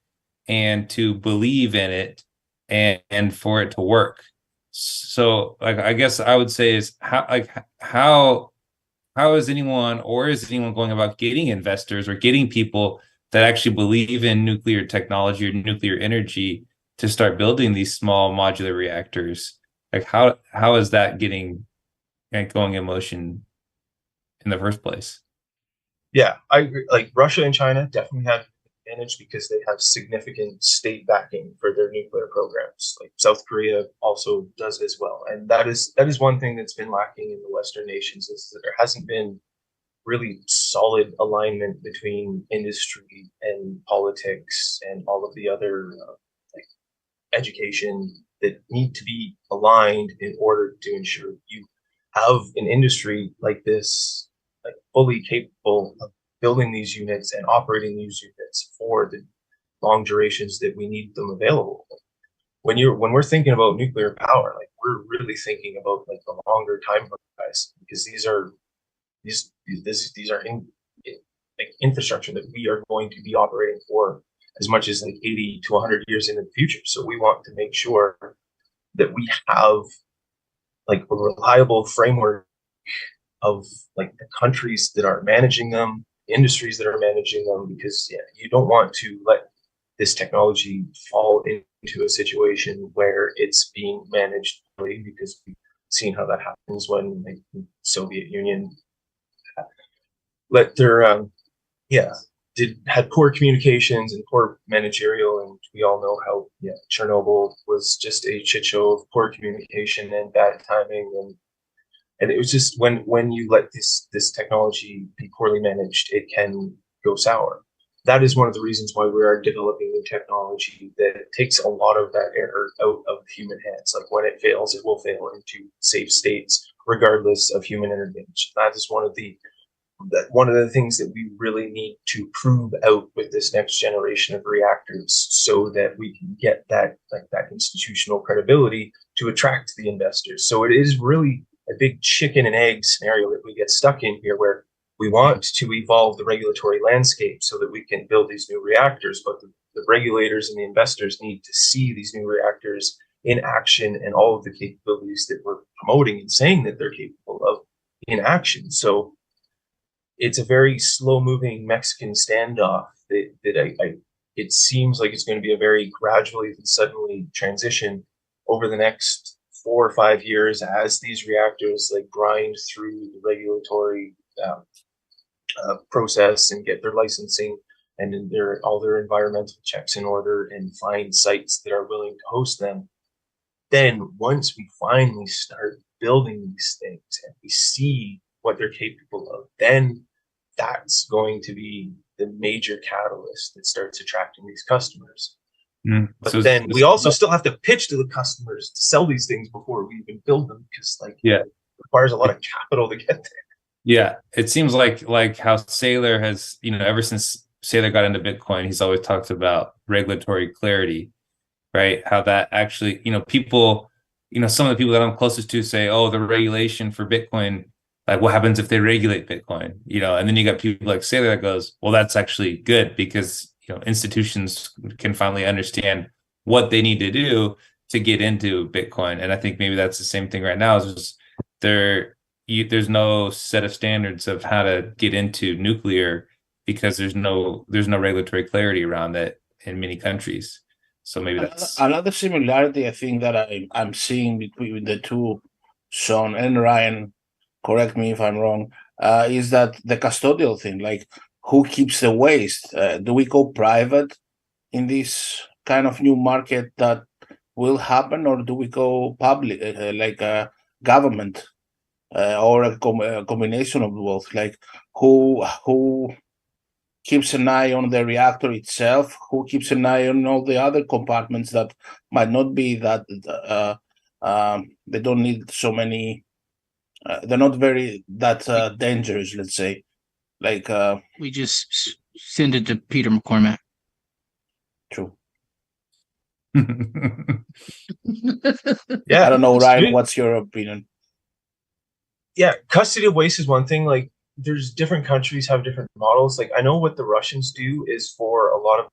and to believe in it, and for it to work. So, like, I guess I would say is how is anyone, or is anyone going about getting investors or getting people that actually believe in nuclear technology or nuclear energy to start building these small modular reactors? Like, how is that getting going in motion in the first place? Yeah, I agree. Like Russia and China definitely have an advantage because they have significant state backing for their nuclear programs. Like South Korea also does as well, and that is one thing that's been lacking in the Western nations, is that there hasn't been really solid alignment between industry and politics and all of the other like education that need to be aligned in order to ensure you have an industry like this, like fully capable of building these units and operating these units for the long durations that we need them available. When we're thinking about nuclear power, like we're really thinking about like the longer time horizon, because these are like infrastructure that we are going to be operating for as much as like 80 to 100 years into the future. So we want to make sure that we have like a reliable framework of like the countries that are managing them, industries that are managing them, because you don't want to let this technology fall into a situation where it's being managed poorly, because we've seen how that happens when like, the Soviet Union let their had poor communications and poor managerial, and we all know how Chernobyl was just a shit show of poor communication and bad timing, And it was just when you let this technology be poorly managed, it can go sour. That is one of the reasons why we are developing new technology that takes a lot of that error out of human hands. Like when it fails, it will fail into safe states, regardless of human intervention. That is one of the things that we really need to prove out with this next generation of reactors, so that we can get that institutional credibility to attract the investors. So it is really a big chicken and egg scenario that we get stuck in here, where we want to evolve the regulatory landscape so that we can build these new reactors, but the regulators and the investors need to see these new reactors in action and all of the capabilities that we're promoting and saying that they're capable of in action. So it's a very slow-moving Mexican standoff that it seems like it's going to be a very gradually and suddenly transition over the next 4 or 5 years as these reactors like grind through the regulatory process and get their licensing and all their environmental checks in order and find sites that are willing to host them. Then once we finally start building these things and we see what they're capable of, then that's going to be the major catalyst that starts attracting these customers. But so then we also still have to pitch to the customers to sell these things before we even build them, because it requires a lot of capital to get there. Yeah, it seems like how Saylor has, ever since Saylor got into Bitcoin, he's always talked about regulatory clarity, right? How that actually, people, some of the people that I'm closest to say, oh, the regulation for Bitcoin, like what happens if they regulate Bitcoin, and then you got people like Saylor that goes, well, that's actually good because, institutions can finally understand what they need to do to get into Bitcoin. And I think maybe that's the same thing right now, is just there's no set of standards of how to get into nuclear because there's no regulatory clarity around that in many countries. So maybe that's another similarity I think that I'm seeing between the two, Sean and Ryan, correct me if I'm wrong, is that the custodial thing, like who keeps the waste? Do we go private in this kind of new market that will happen, or do we go public, like a government, or a combination of both? Like who keeps an eye on the reactor itself? Who keeps an eye on all the other compartments that might not be that they don't need so many? They're not that dangerous, let's say. Like we just send it to Peter McCormack. True. Yeah, I don't know, Ryan. What's your opinion? Yeah, custody of waste is one thing. Like, there's different countries have different models. Like, I know what the Russians do is for a lot of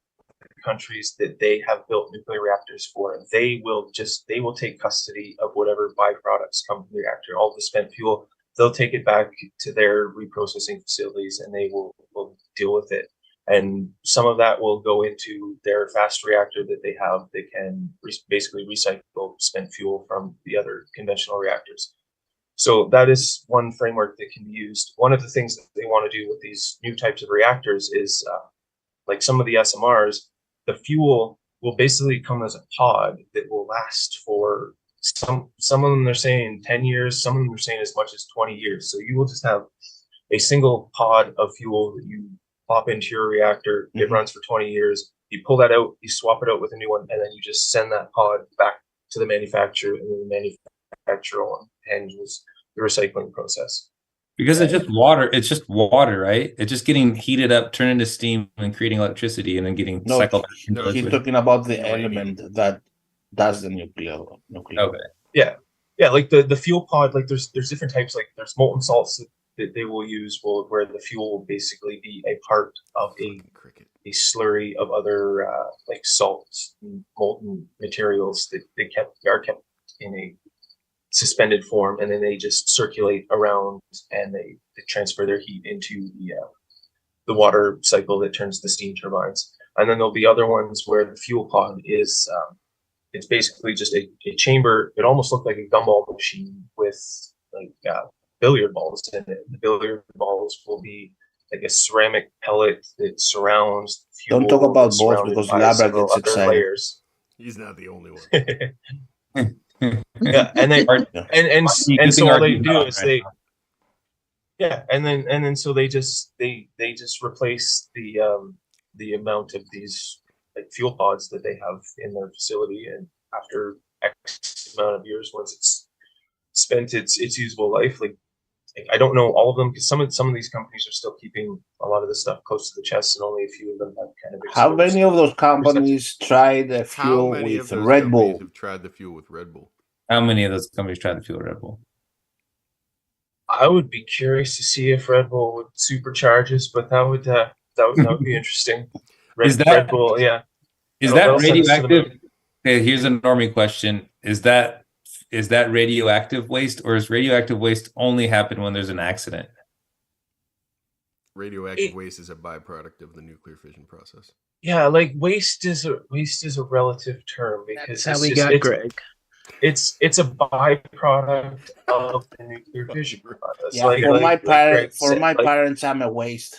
countries that they have built nuclear reactors for, they will take custody of whatever byproducts come from the reactor, all the spent fuel. They'll take it back to their reprocessing facilities and they will deal with it. And some of that will go into their fast reactor that they have that can basically recycle spent fuel from the other conventional reactors. So that is one framework that can be used. One of the things that they want to do with these new types of reactors is, like some of the SMRs, the fuel will basically come as a pod that will last for some of them they're saying 10 years, some of them are saying as much as 20 years. So you will just have a single pod of fuel that you pop into your reactor, it runs for 20 years, you pull that out, you swap it out with a new one, and then you just send that pod back to the manufacturer, and then the manufacturer handles the recycling process. Because it's just water, right? It's just getting heated up, turned into steam, and creating electricity, and then getting cycled. No, he's talking about the element that does the nuclear. Okay. Yeah, like the fuel pod. Like there's different types. Like there's molten salts that they will use, where the fuel will basically be a part of a slurry of other like salts, and molten materials that are kept in a suspended form, and then they just circulate around and they transfer their heat into the water cycle that turns the steam turbines. And then there'll be other ones where the fuel pod is it's basically just a chamber. It almost looked like a gumball machine with like billiard balls in it. The billiard balls will be like a ceramic pellet that surrounds the fuel. Don't talk about balls because Labra gets excited. Layers. He's not the only one. Yeah, and they and so all they do is they and then so they just replace the amount of these like fuel pods that they have in their facility, and after X amount of years, once it's spent its usable life, like I don't know all of them because some of these companies are still keeping a lot of this stuff close to the chest, and only a few of them have kind of. How many of those companies tried the fuel with Red Bull? Have tried the fuel with Red Bull? How many of those companies tried the fuel with Red Bull? I would be curious to see if Red Bull would supercharge us, but that would be interesting. Red Bull, yeah. Is that radioactive? Okay, here's a normie question: Is that radioactive waste, or is radioactive waste only happen when there's an accident? Radioactive waste is a byproduct of the nuclear fission process. Yeah, like waste is a relative term because that's how we got Greg. It's a byproduct of the nuclear fission process. Yeah, for my parents, I'm a waste.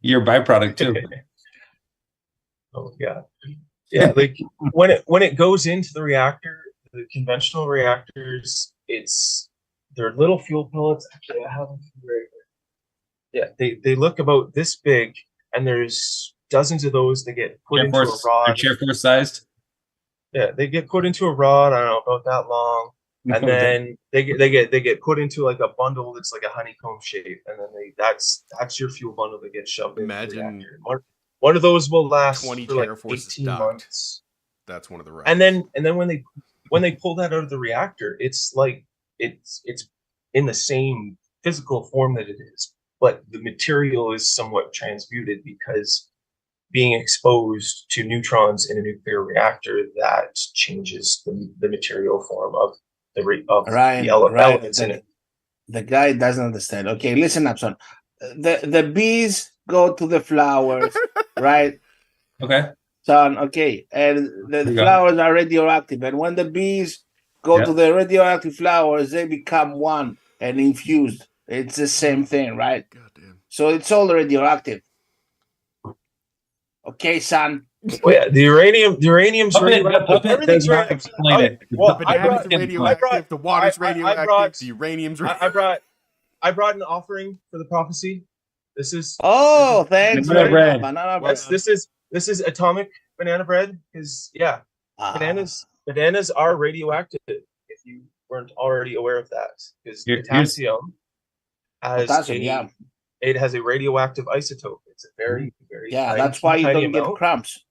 You're a byproduct too. Oh yeah, yeah. Like when it goes into the reactor, the conventional reactors, they're little fuel pellets. Actually, I have them right here. Yeah, they look about this big, and there's dozens of those that get put into a rod. Chair force sized. Yeah, they get put into a rod. I don't know about that long, and then they get put into like a bundle that's like a honeycomb shape, and then that's your fuel bundle that gets shoved. Imagine one of those will last 20 for like Terra Forces 18 months. That's one of the and then when they pull that out of the reactor, it's like it's in the same physical form that it is, but the material is somewhat transmuted because being exposed to neutrons in a nuclear reactor, that changes the material form of the elements in it. The guy doesn't understand. Okay, listen up, son. The bees go to the flowers, right? Okay. Son, okay, and the flowers are radioactive, and when the bees go to the radioactive flowers, they become one and infused. It's the same thing, right? Goddamn. So it's all radioactive. Okay, son. Oh, yeah, the uranium's radioactive. Everything's radioactive. Well, the water's radioactive. The uranium's radioactive. I brought an offering for the prophecy. This is thanks. Banana bread. Banana bread. This is atomic banana bread because bananas are radioactive. If you weren't already aware of that, because potassium it has a radioactive isotope. It's a very that's why you don't get cramps.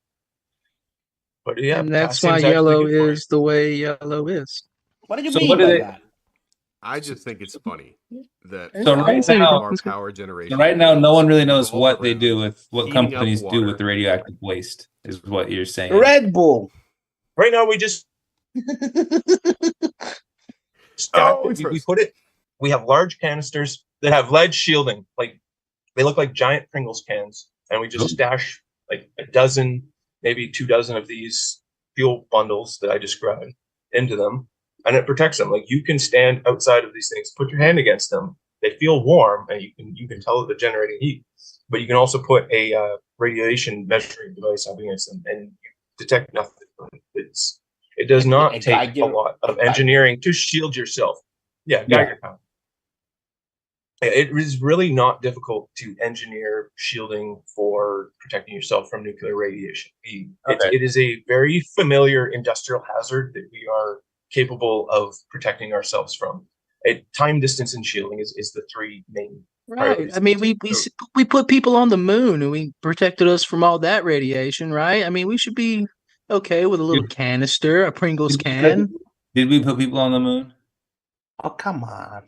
But yeah, and that's why yellow is the way yellow is. What do you mean by that? I just think it's funny that our power generation. So right now, no one really knows what they do with what companies do with the radioactive waste. Is what you're saying? Red Bull. Right now, we just we put it. We have large canisters that have lead shielding, like they look like giant Pringles cans, and we just stash like a dozen, maybe 24 of these fuel bundles that I described into them. And it protects them. Like you can stand outside of these things, put your hand against them. They feel warm, and you can tell that they're generating heat. But you can also put a radiation measuring device up against them, and you detect nothing. It does not take a lot of engineering to shield yourself. Yeah, Geiger count. It is really not difficult to engineer shielding for protecting yourself from nuclear radiation. It is a very familiar industrial hazard that we are capable of protecting ourselves from. Time, distance, and shielding is the three main priorities. I mean, we put people on the moon, and we protected us from all that radiation, right? I mean, we should be okay with a little canister, a Pringles can. Did we put people on the moon? Oh, come on.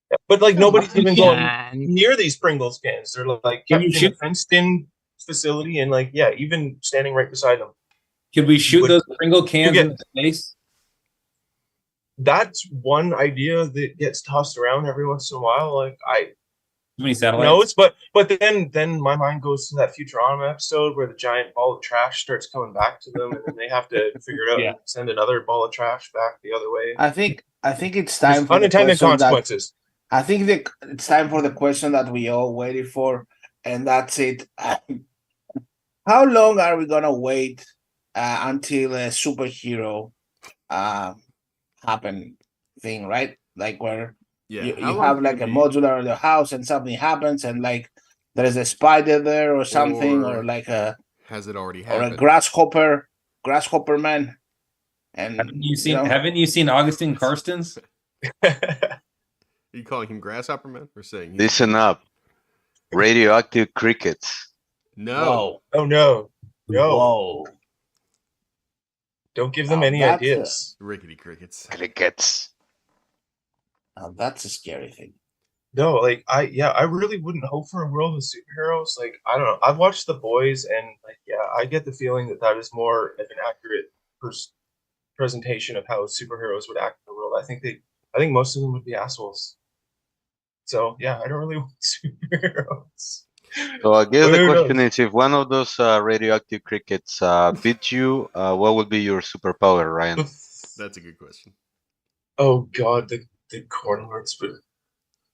Yeah, but like nobody's even going near these Pringles cans. They're like kept in a fenced-in facility, and like even standing right beside them. Could we shoot those Pringle cans into space? That's one idea that gets tossed around every once in a while. Like too many satellites. No, but then my mind goes to that Futurama episode where the giant ball of trash starts coming back to them, and then they have to figure it out and send another ball of trash back the other way. I think it's time for unintended consequences. I think it's time for the question that we all waited for, and that's it. How long are we gonna wait until a superhero happen thing, right? Like where Yeah. you have like a modular in the house and something happens and like there's a spider there or something or like a has it already or happened? a grasshopper man. And haven't you seen Augustine Karstens? Are you calling him Grasshopper Man or saying he's Listen up. Radioactive crickets. No. Whoa. Oh no. No. Whoa. Don't give them any ideas. Rickety crickets. Crickets. That's a scary thing. No, like I really wouldn't hope for a world with superheroes. Like I don't know. I've watched The Boys, and like I get the feeling that is more of an accurate presentation of how superheroes would act in the world. I think most of them would be assholes. So yeah, I don't really want superheroes. So I guess the question is, if one of those radioactive crickets bit you, what would be your superpower, Ryan? That's a good question. Oh God, the corn lords, but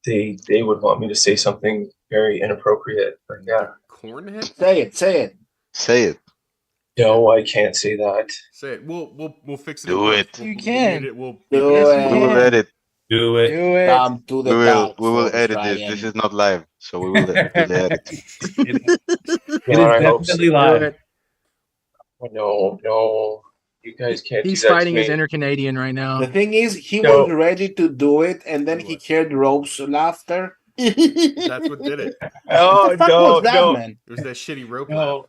they would want me to say something very inappropriate. But yeah, Cornhead. Say it. No, I can't say that. Say it. We'll fix it. Do it. You can. We'll Do it. We will edit. Do it. Do it. Come to the We will edit this. This is not live, so we will edit. It is definitely live. No. You guys can't. He's do that fighting to his me. inner Canadian right now. The thing is, he was ready to do it, and then he heard Rope's laughter. That's what did it. Oh, what the fuck was that, man? It was that shitty rope. No.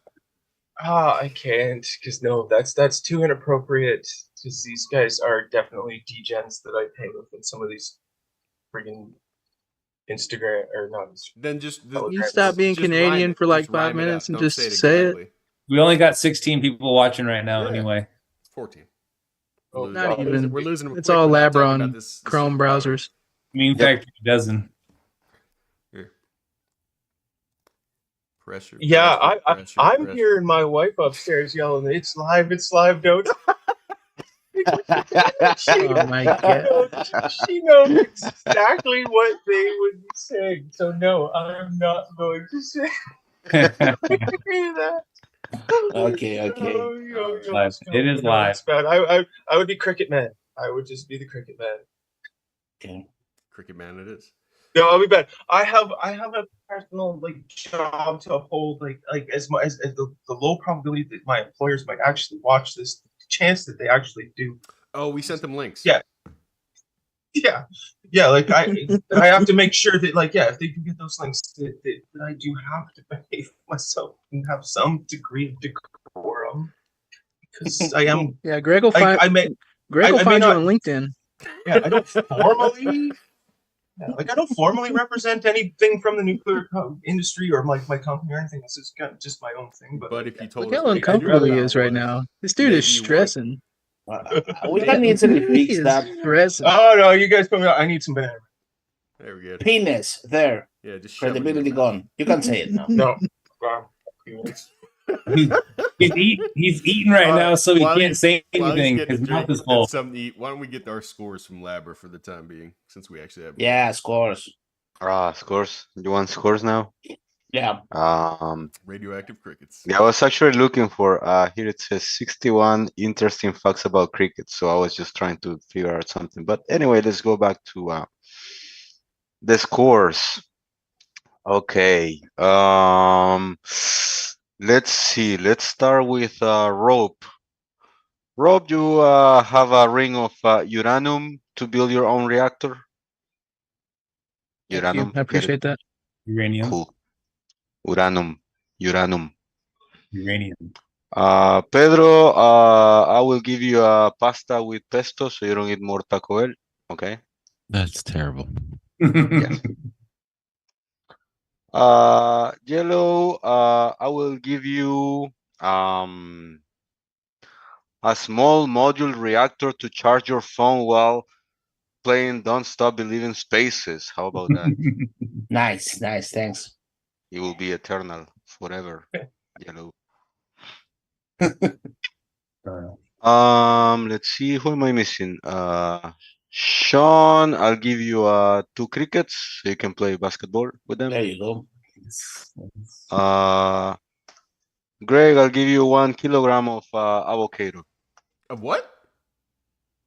I can't, because no, that's too inappropriate. Because these guys are definitely degens that I hang with in some of these friggin' Instagram or not. Then just you stop being Canadian for like 5 minutes and just say it. We only got 16 people watching right now, anyway. 14. Oh, not even. We're losing them. It's all Labron Chrome browsers. Mean Factory doesn't. Here. Pressure. Yeah, I'm hearing my wife upstairs yelling, "It's live! Don't." Oh my God. She knows exactly what they would be saying. So no, I'm not going to say that. Okay. It is live. I would be Cricket Man. I would just be the Cricket Man. Okay. Cricket Man it is. No, I'll be bad. I have a personal job to uphold, as much as the low probability that my employers might actually watch this, the chance that they actually do. Oh, we sent them links. Yeah. I have to make sure that if they can get those links, that I do have to behave myself and have some degree of decorum, because I am. Yeah, Greg will find. Greg will find you on LinkedIn. Yeah, I don't formally. I don't formally represent anything from the nuclear industry or my company or anything. This is kind of just my own thing. But if you told look how uncomfortable he is right now. This dude is stressing. We can easily fix that. Stressing. Oh no, you guys put me out. I need some banana. There we go. Penis there. Yeah, just credibility gone. You can say it now. No. He's eating right now, so he can't say anything. His mouth is full. Something to eat. Why don't we get our scores from Labber for the time being, since we actually have? Yeah, scores. Scores. You want scores now? Yeah. Radioactive crickets. Yeah, I was actually looking for. Here it says 61 interesting facts about crickets. So I was just trying to figure out something. But anyway, let's go back to the scores. Okay. Let's see. Let's start with Rope. Rope, you have a ring of uranium to build your own reactor. Uranium. I appreciate that. Uranium. Cool. Uranium. Pedro, I will give you a pasta with pesto, so you don't eat more Taco Bell. Okay. That's terrible. Yes. Yellow, I will give you a small module reactor to charge your phone while playing Don't Stop Believing Spaces. How about that? Nice, thanks. It will be eternal forever. Yellow. Let's see, who am I missing? Sean, I'll give you 2 crickets so you can play basketball with them. There you go. Greg, I'll give you 1 kilogram of avocado. Of what?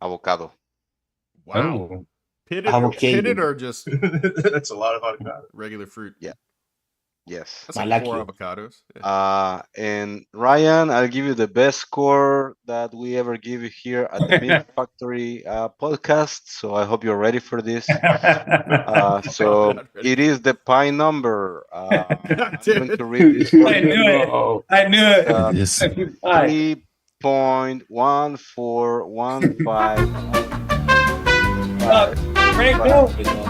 Avocado. Wow. Oh. Pitted or just That's a lot of avocado. regular fruit? Yeah. Yes. That's like 4 Malaki. avocados. Yeah. And Ryan, I'll give you the best score that we ever give you here at the Meme Factory podcast. So I hope you're ready for this. So Not ready. it is the pi number. I'm damn going it. to read this for I you. knew it. I knew it. Yes. 3.1415. Frank, no.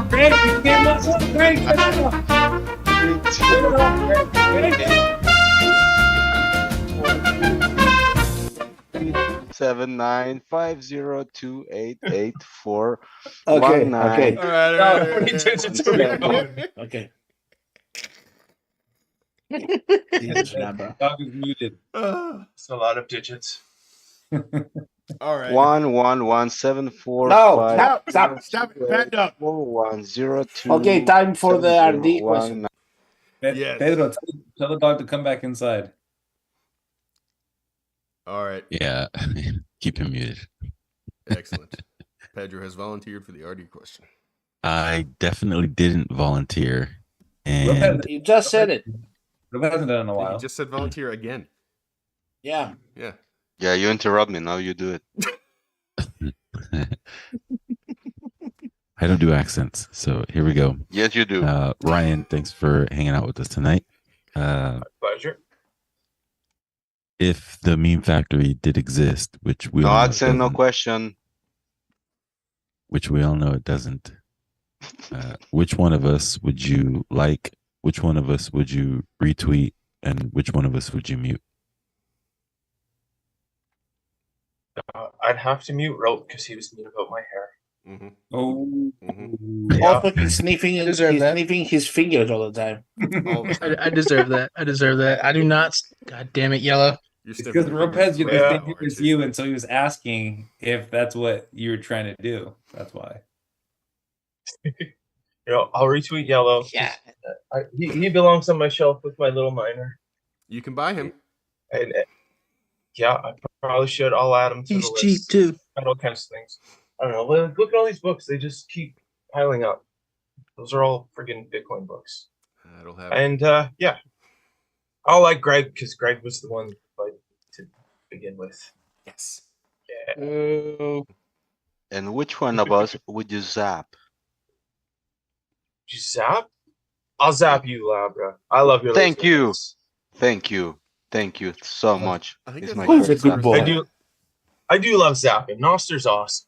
Frank, you can't mess up. Frank, no. Frank. 7950288419. Okay. All right. Okay. Dog is muted. It's a lot of digits. All right. 11174. Stop it. Back up. 4102. Okay, time for the RD question. Yes. Pedro, tell the dog to come back inside. All right. Yeah. Keep him muted. Excellent. Pedro has volunteered for the RD question. I definitely didn't volunteer. And You just said it. Rob hasn't done it in a You while. just said volunteer again. Yeah. Yeah. Yeah, you interrupt me. Now you do it. I don't do accents. So here we go. Yes, you do. Ryan, thanks for hanging out with us tonight. My pleasure. If the Meme Factory did exist, which we No all know it accent, no doesn't, question. which we all know it doesn't, which one of us would you like? Which one of us would you retweet? And which one of us would you mute? I'd have to mute Rope because he was mean about my hair. Mm-hmm. Oh. Mm-hmm. Also, he's sniffing his fingers all the time. All the time. I deserve that. I deserve that. I do not. God damn it, Yellow. You're It's because Rob has you Yeah. the same hair as you, and so he was asking if that's what you were trying to do. That's why. I'll retweet Yellow. Yeah. He belongs on my shelf with my little miner. You can buy him. And yeah, I probably should. I'll add him to He's the list. cheap too. All kinds of things. I don't know. Look at all these books. They just keep piling up. Those are all friggin' Bitcoin books. That'll happen. And yeah, I'll like Greg because Greg was the one to begin with. Yes. Yeah. And which one of us would you zap? You zap? I'll zap you, Labra. I love your. Thank laser you. notes. Thank you. Thank you so much. I think It's that's my Who's a first good time. boy? I do love zapping. Noster's awesome.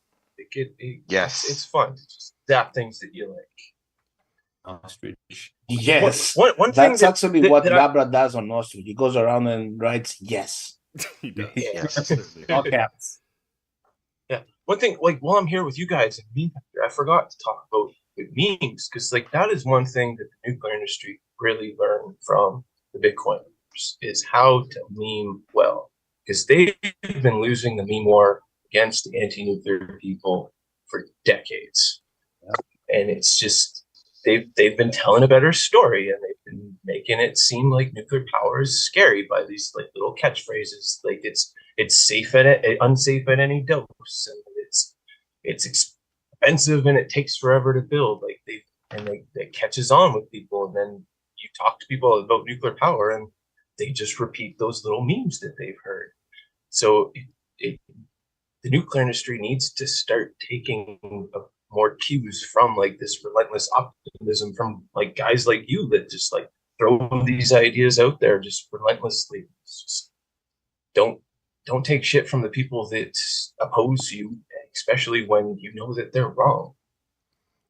Yes. It's fun. Just zap things that you like. Ostrich. Yes. One thing That's that, actually that, what that I- Labra does on Nostrum. He goes around and writes yes. He does. Yes. All caps. one thing, like while I'm here with you guys, I forgot to talk about memes because like that is one thing that the nuclear industry really learned from the Bitcoiners is how to meme well because they've been losing the meme war against the anti-nuclear people for decades, and it's just they've been telling a better story and they've been making it seem like nuclear power is scary by these like little catchphrases like it's safe unsafe at any dose and it's expensive and it takes forever to build like it catches on with people and then you talk to people about nuclear power and they just repeat those little memes that they've heard. So the nuclear industry needs to start taking more cues from like this relentless optimism from like guys like you that just like throw these ideas out there just relentlessly. Just don't take shit from the people that oppose you, especially when you know that they're wrong.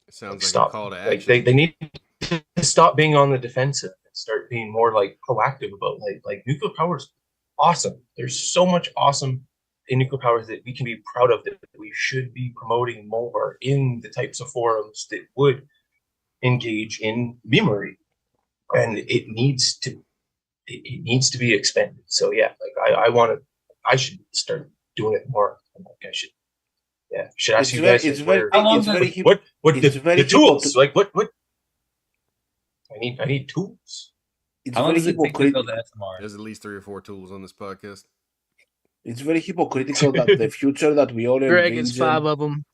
It sounds Like, like a call to action. Like they need to stop being on the defensive and start being more like proactive about like nuclear power is awesome. There's so much awesome in nuclear power that we can be proud of that we should be promoting more in the types of forums that would engage in memory, and it needs to be expanded. So yeah, like I should start doing it more. Like I should. Yeah, should ask you guys. Very what the tools? Like what? I need tools. It's How long very does it take to hypocritical. build an SMR? There's at least 3 or 4 tools on this podcast. it's very hypocritical that the future that we all Greg, it's 5 envision, of them.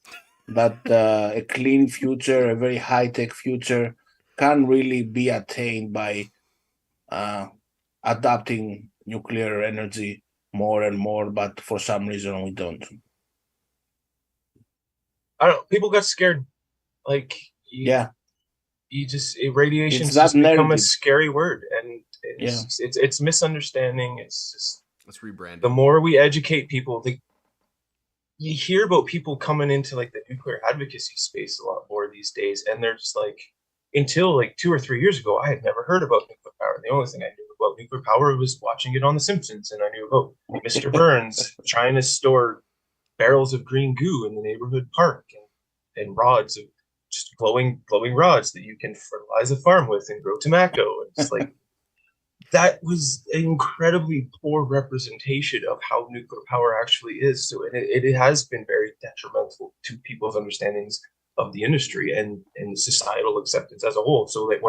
that a clean future, a very high-tech future, can really be attained by adopting nuclear energy more and more, but for some reason we don't. I don't know. People got scared. Like, Yeah, radiation's it's that just become a narrative. scary word, and Yeah. it's misunderstanding. It's just Let's rebrand the it. more we educate people, you hear about people coming into like the nuclear advocacy space a lot more these days, and they're just like, until like 2 or 3 years ago, I had never heard about nuclear power. The only thing I knew about nuclear power was watching it on The Simpsons, and I knew about Mr. Burns trying to store barrels of green goo in the neighborhood park, and rods of just glowing rods that you can fertilize a farm with and grow tobacco. It's like that was an incredibly poor representation of how nuclear power actually is. So it has been very detrimental to people's understandings of the industry and societal acceptance as a whole. So that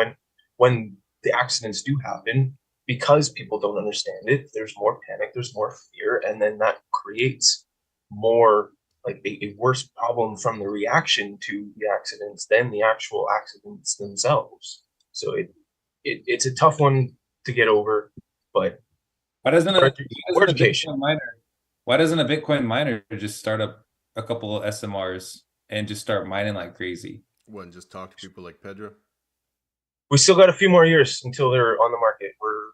when the accidents do happen, because people don't understand it, there's more panic, there's more fear, and then that creates more like a worse problem from the reaction to the accidents than the actual accidents themselves. So it's a tough one to get over, but Why doesn't more a education. Why doesn't a Bitcoin miner just start up a couple of SMRs and just start mining like crazy? One, just talk to people like Pedro. We still got a few more years until they're on the market. We're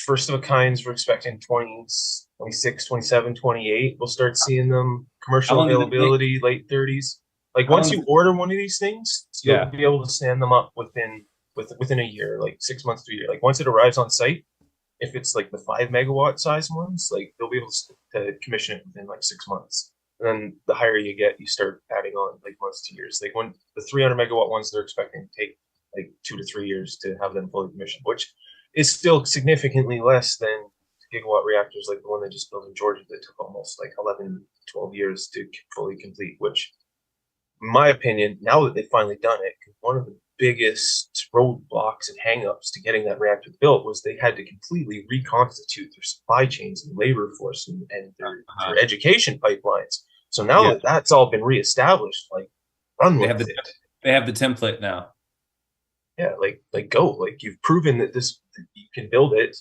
first of a kinds. We're expecting 26, 27, 28. We'll start seeing them commercial availability late 30s. Like once you order one of these things, you'll be able to stand them up within a year, like 6 months to a year. Like once it arrives on site, if it's like the 5 megawatt size ones, like they'll be able to commission it within like 6 months. And then the higher you get, you start adding on like months to years. Like when the 300 megawatt ones, they're expecting to take like 2 to 3 years to have them fully commissioned, which is still significantly less than gigawatt reactors like the one they just built in Georgia that took almost like 11, 12 years to fully complete, which in my opinion, now that they've finally done it, one of the biggest roadblocks and hangups to getting that reactor built was they had to completely reconstitute their supply chains and labor force and their education pipelines. So now that that's all been reestablished, like run with it. They have the template now. Yeah, like go. Like you've proven that you can build it,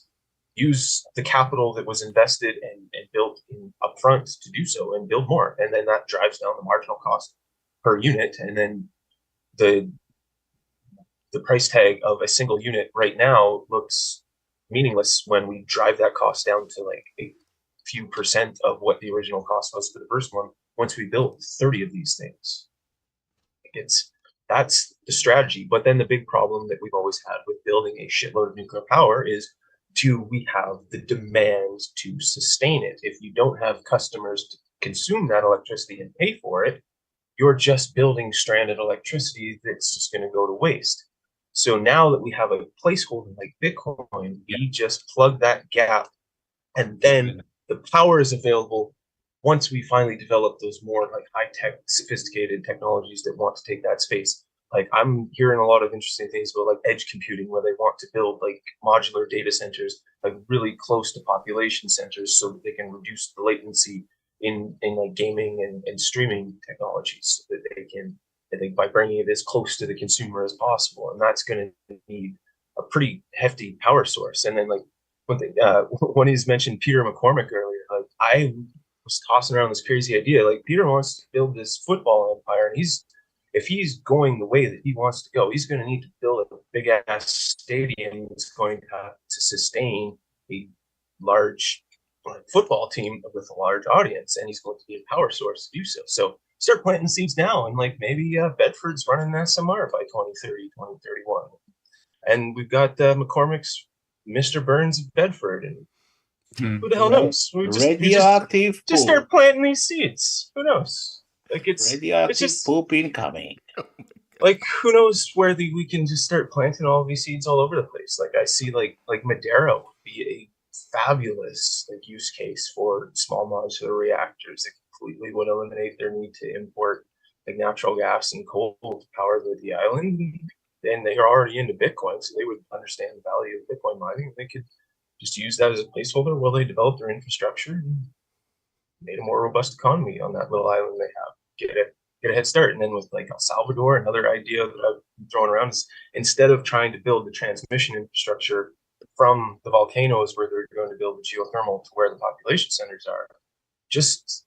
use the capital that was invested and built in upfront to do so and build more. And then that drives down the marginal cost per unit. And then the price tag of a single unit right now looks meaningless when we drive that cost down to like a few percent of what the original cost was for the first one once we built 30 of these things. That's the strategy. But then the big problem that we've always had with building a shitload of nuclear power is, do we have the demand to sustain it? If you don't have customers to consume that electricity and pay for it, you're just building stranded electricity that's just going to go to waste. So now that we have a placeholder like Bitcoin, we just plug that gap, and then the power is available once we finally develop those more like high-tech, sophisticated technologies that want to take that space. Like I'm hearing a lot of interesting things about like edge computing, where they want to build like modular data centers, like really close to population centers, so that they can reduce the latency in like gaming and streaming technologies, so that they can, I think, by bringing it as close to the consumer as possible. And that's going to need a pretty hefty power source. And then like when he's mentioned Peter McCormick earlier, like I was tossing around this crazy idea. Like Peter wants to build this football empire, and if he's going the way that he wants to go, he's going to need to build a big ass stadium that's going to have to sustain a large football team with a large audience, and he's going to need a power source to do so. So start planting seeds now, and like maybe Bedford's running an SMR by 2030, 2031. And we've got McCormick's Mr. Burns of Bedford, and who the hell knows? Radioactive just start planting these seeds. Who knows? Like radioactive just poop incoming. Like who knows where we can just start planting all these seeds all over the place. Like I see like Madera would be a fabulous like use case for small modular reactors that completely would eliminate their need to import like natural gas and coal to power the island. And they are already into Bitcoin, so they would understand the value of Bitcoin mining. They could just use that as a placeholder while they develop their infrastructure. made a more robust economy on that little island they have. Get a head start. And then with like El Salvador, another idea that I've been throwing around is instead of trying to build the transmission infrastructure from the volcanoes where they're going to build the geothermal to where the population centers are, just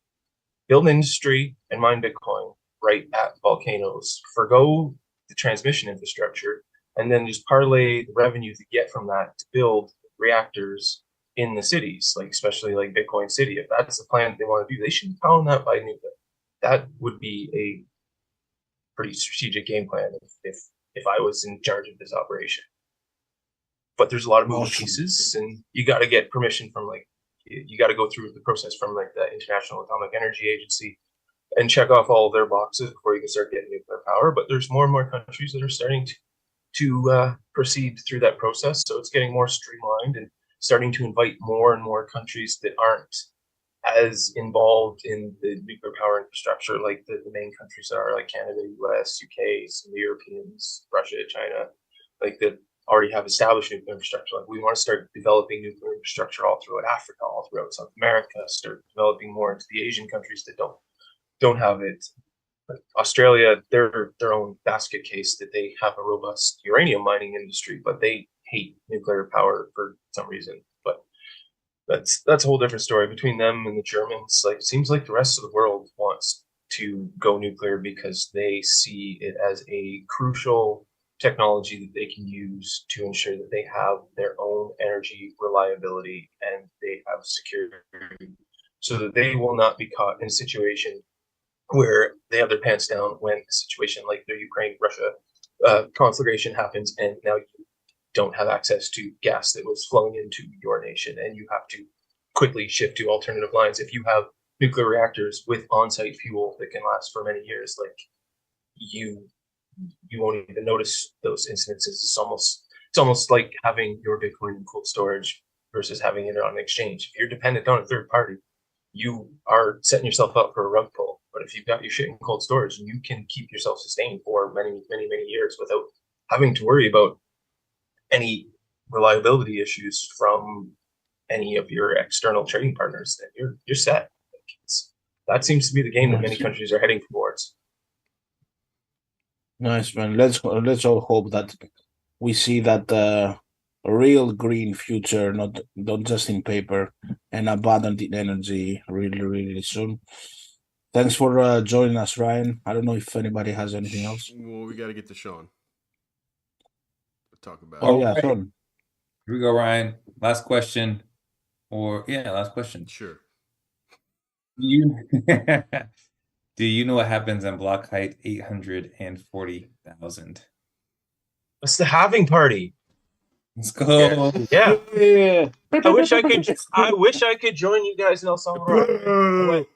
build an industry and mine Bitcoin right at volcanoes, forgo the transmission infrastructure, and then just parlay the revenue to get from that to build reactors in the cities, like especially like Bitcoin City. If that's the plan that they want to do, they should be powering that by nuclear. That would be a pretty strategic game plan if I was in charge of this operation. But there's a lot of moving pieces, and you got to get permission from you got to go through the process from like the International Atomic Energy Agency and check off all of their boxes before you can start getting nuclear power. But there's more and more countries that are starting to proceed through that process, so it's getting more streamlined and starting to invite more and more countries that aren't as involved in the nuclear power infrastructure, like the main countries are like Canada, US, UK, some Europeans, Russia, China, like that already have established nuclear infrastructure. Like we want to start developing nuclear infrastructure all throughout Africa, all throughout South America, start developing more into the Asian countries that don't have it. Like Australia, their own basket case that they have a robust uranium mining industry, but they hate nuclear power for some reason. But that's a whole different story between them and the Germans. Like it seems like the rest of the world wants to go nuclear because they see it as a crucial technology that they can use to ensure that they have their own energy reliability and they have security, so that they will not be caught in a situation where they have their pants down when a situation like the Ukraine-Russia conflagration happens and now you don't have access to gas that was flowing into your nation and you have to quickly shift to alternative lines. If you have nuclear reactors with on-site fuel that can last for many years, like you won't even notice those incidences. It's almost like having your Bitcoin in cold storage versus having it on an exchange. If you're dependent on a third party, you are setting yourself up for a rug pull. But if you've got your shit in cold storage, you can keep yourself sustained for many, many, many years without having to worry about any reliability issues from any of your external trading partners. Then you're set. That seems to be the game that many countries are heading towards. Nice, man. Let's all hope that we see that a real green future, not just in paper, and abundant in energy really, really soon. Thanks for joining us, Ryan. I don't know if anybody has anything else. Well, we got to get to Sean. Talk about. Oh yeah, right. Sean. Here we go, Ryan. Last question. Last question. Sure. Do you know what happens on block height 840,000? It's the halving party. Let's go. Yeah. I wish I could join you guys in El Salvador.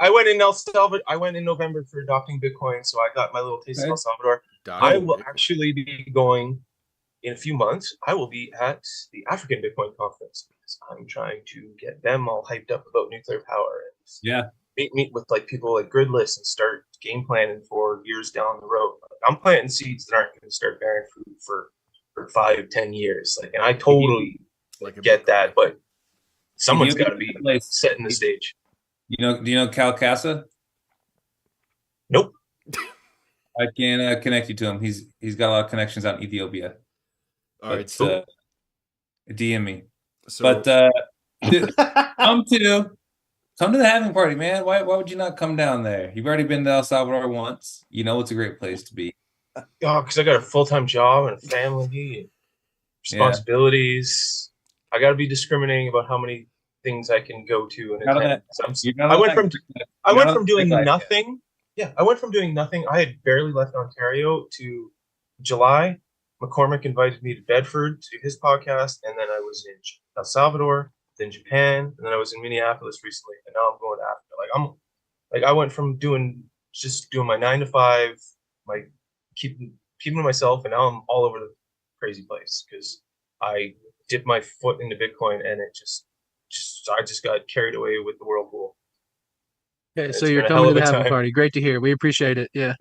I went in El Salvador. I went in November for adopting Bitcoin, so I got my little taste of El Salvador. I will actually be going in a few months. I will be at the African Bitcoin conference because I'm trying to get them all hyped up about nuclear power. Yeah. Meet with like people like Gridless and start game planning for years down the road. I'm planting seeds that aren't going to start bearing fruit for 5-10 years. Like, and I totally get that, but someone's got to be setting the stage. Do you know Cal Casa? Nope. I can connect you to him. He's got a lot of connections out in Ethiopia. All right, so DM me. So, but come to the having party, man. Why would you not come down there? You've already been to El Salvador once. You know it's a great place to be. Oh, because I got a full-time job and a family and responsibilities. Yeah. I got to be discriminating about how many things I can go to and attend. I went from doing nothing. Yeah, I went from doing nothing. I had barely left Ontario to July. McCormick invited me to Bedford to do his podcast, and then I was in El Salvador, then Japan, and then I was in Minneapolis recently, and now I'm going to Africa. I went from doing my 9 to 5, like keeping to myself, and now I'm all over the crazy place because I dipped my foot into Bitcoin, and it I just got carried away with the whirlpool. Okay, so you're coming to the having party. Great to hear. We appreciate it. Yeah.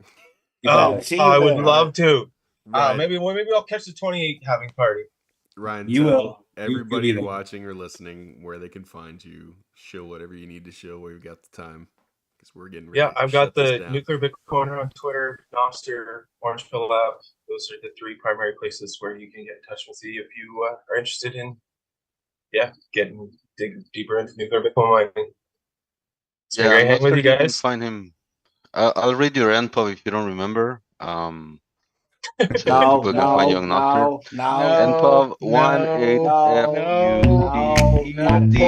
I would love to. Maybe I'll catch the 28 having party. Ryan, You tell will. everybody there. watching or listening where they can find you. Show whatever you need to show where you've got the time. Because we're getting ready to I've shut got this the down. Nuclear Bitcoiner on Twitter, Nostr, Orange Pill Lab. Those are the 3 primary places where you can get in touch with me if you are interested in, dig deeper into nuclear Bitcoin mining. It's been great hanging with you You can guys. find him. I'll read your NPOV if you don't remember. So No, people can find you on Nostr. no, NPOV 18FUD.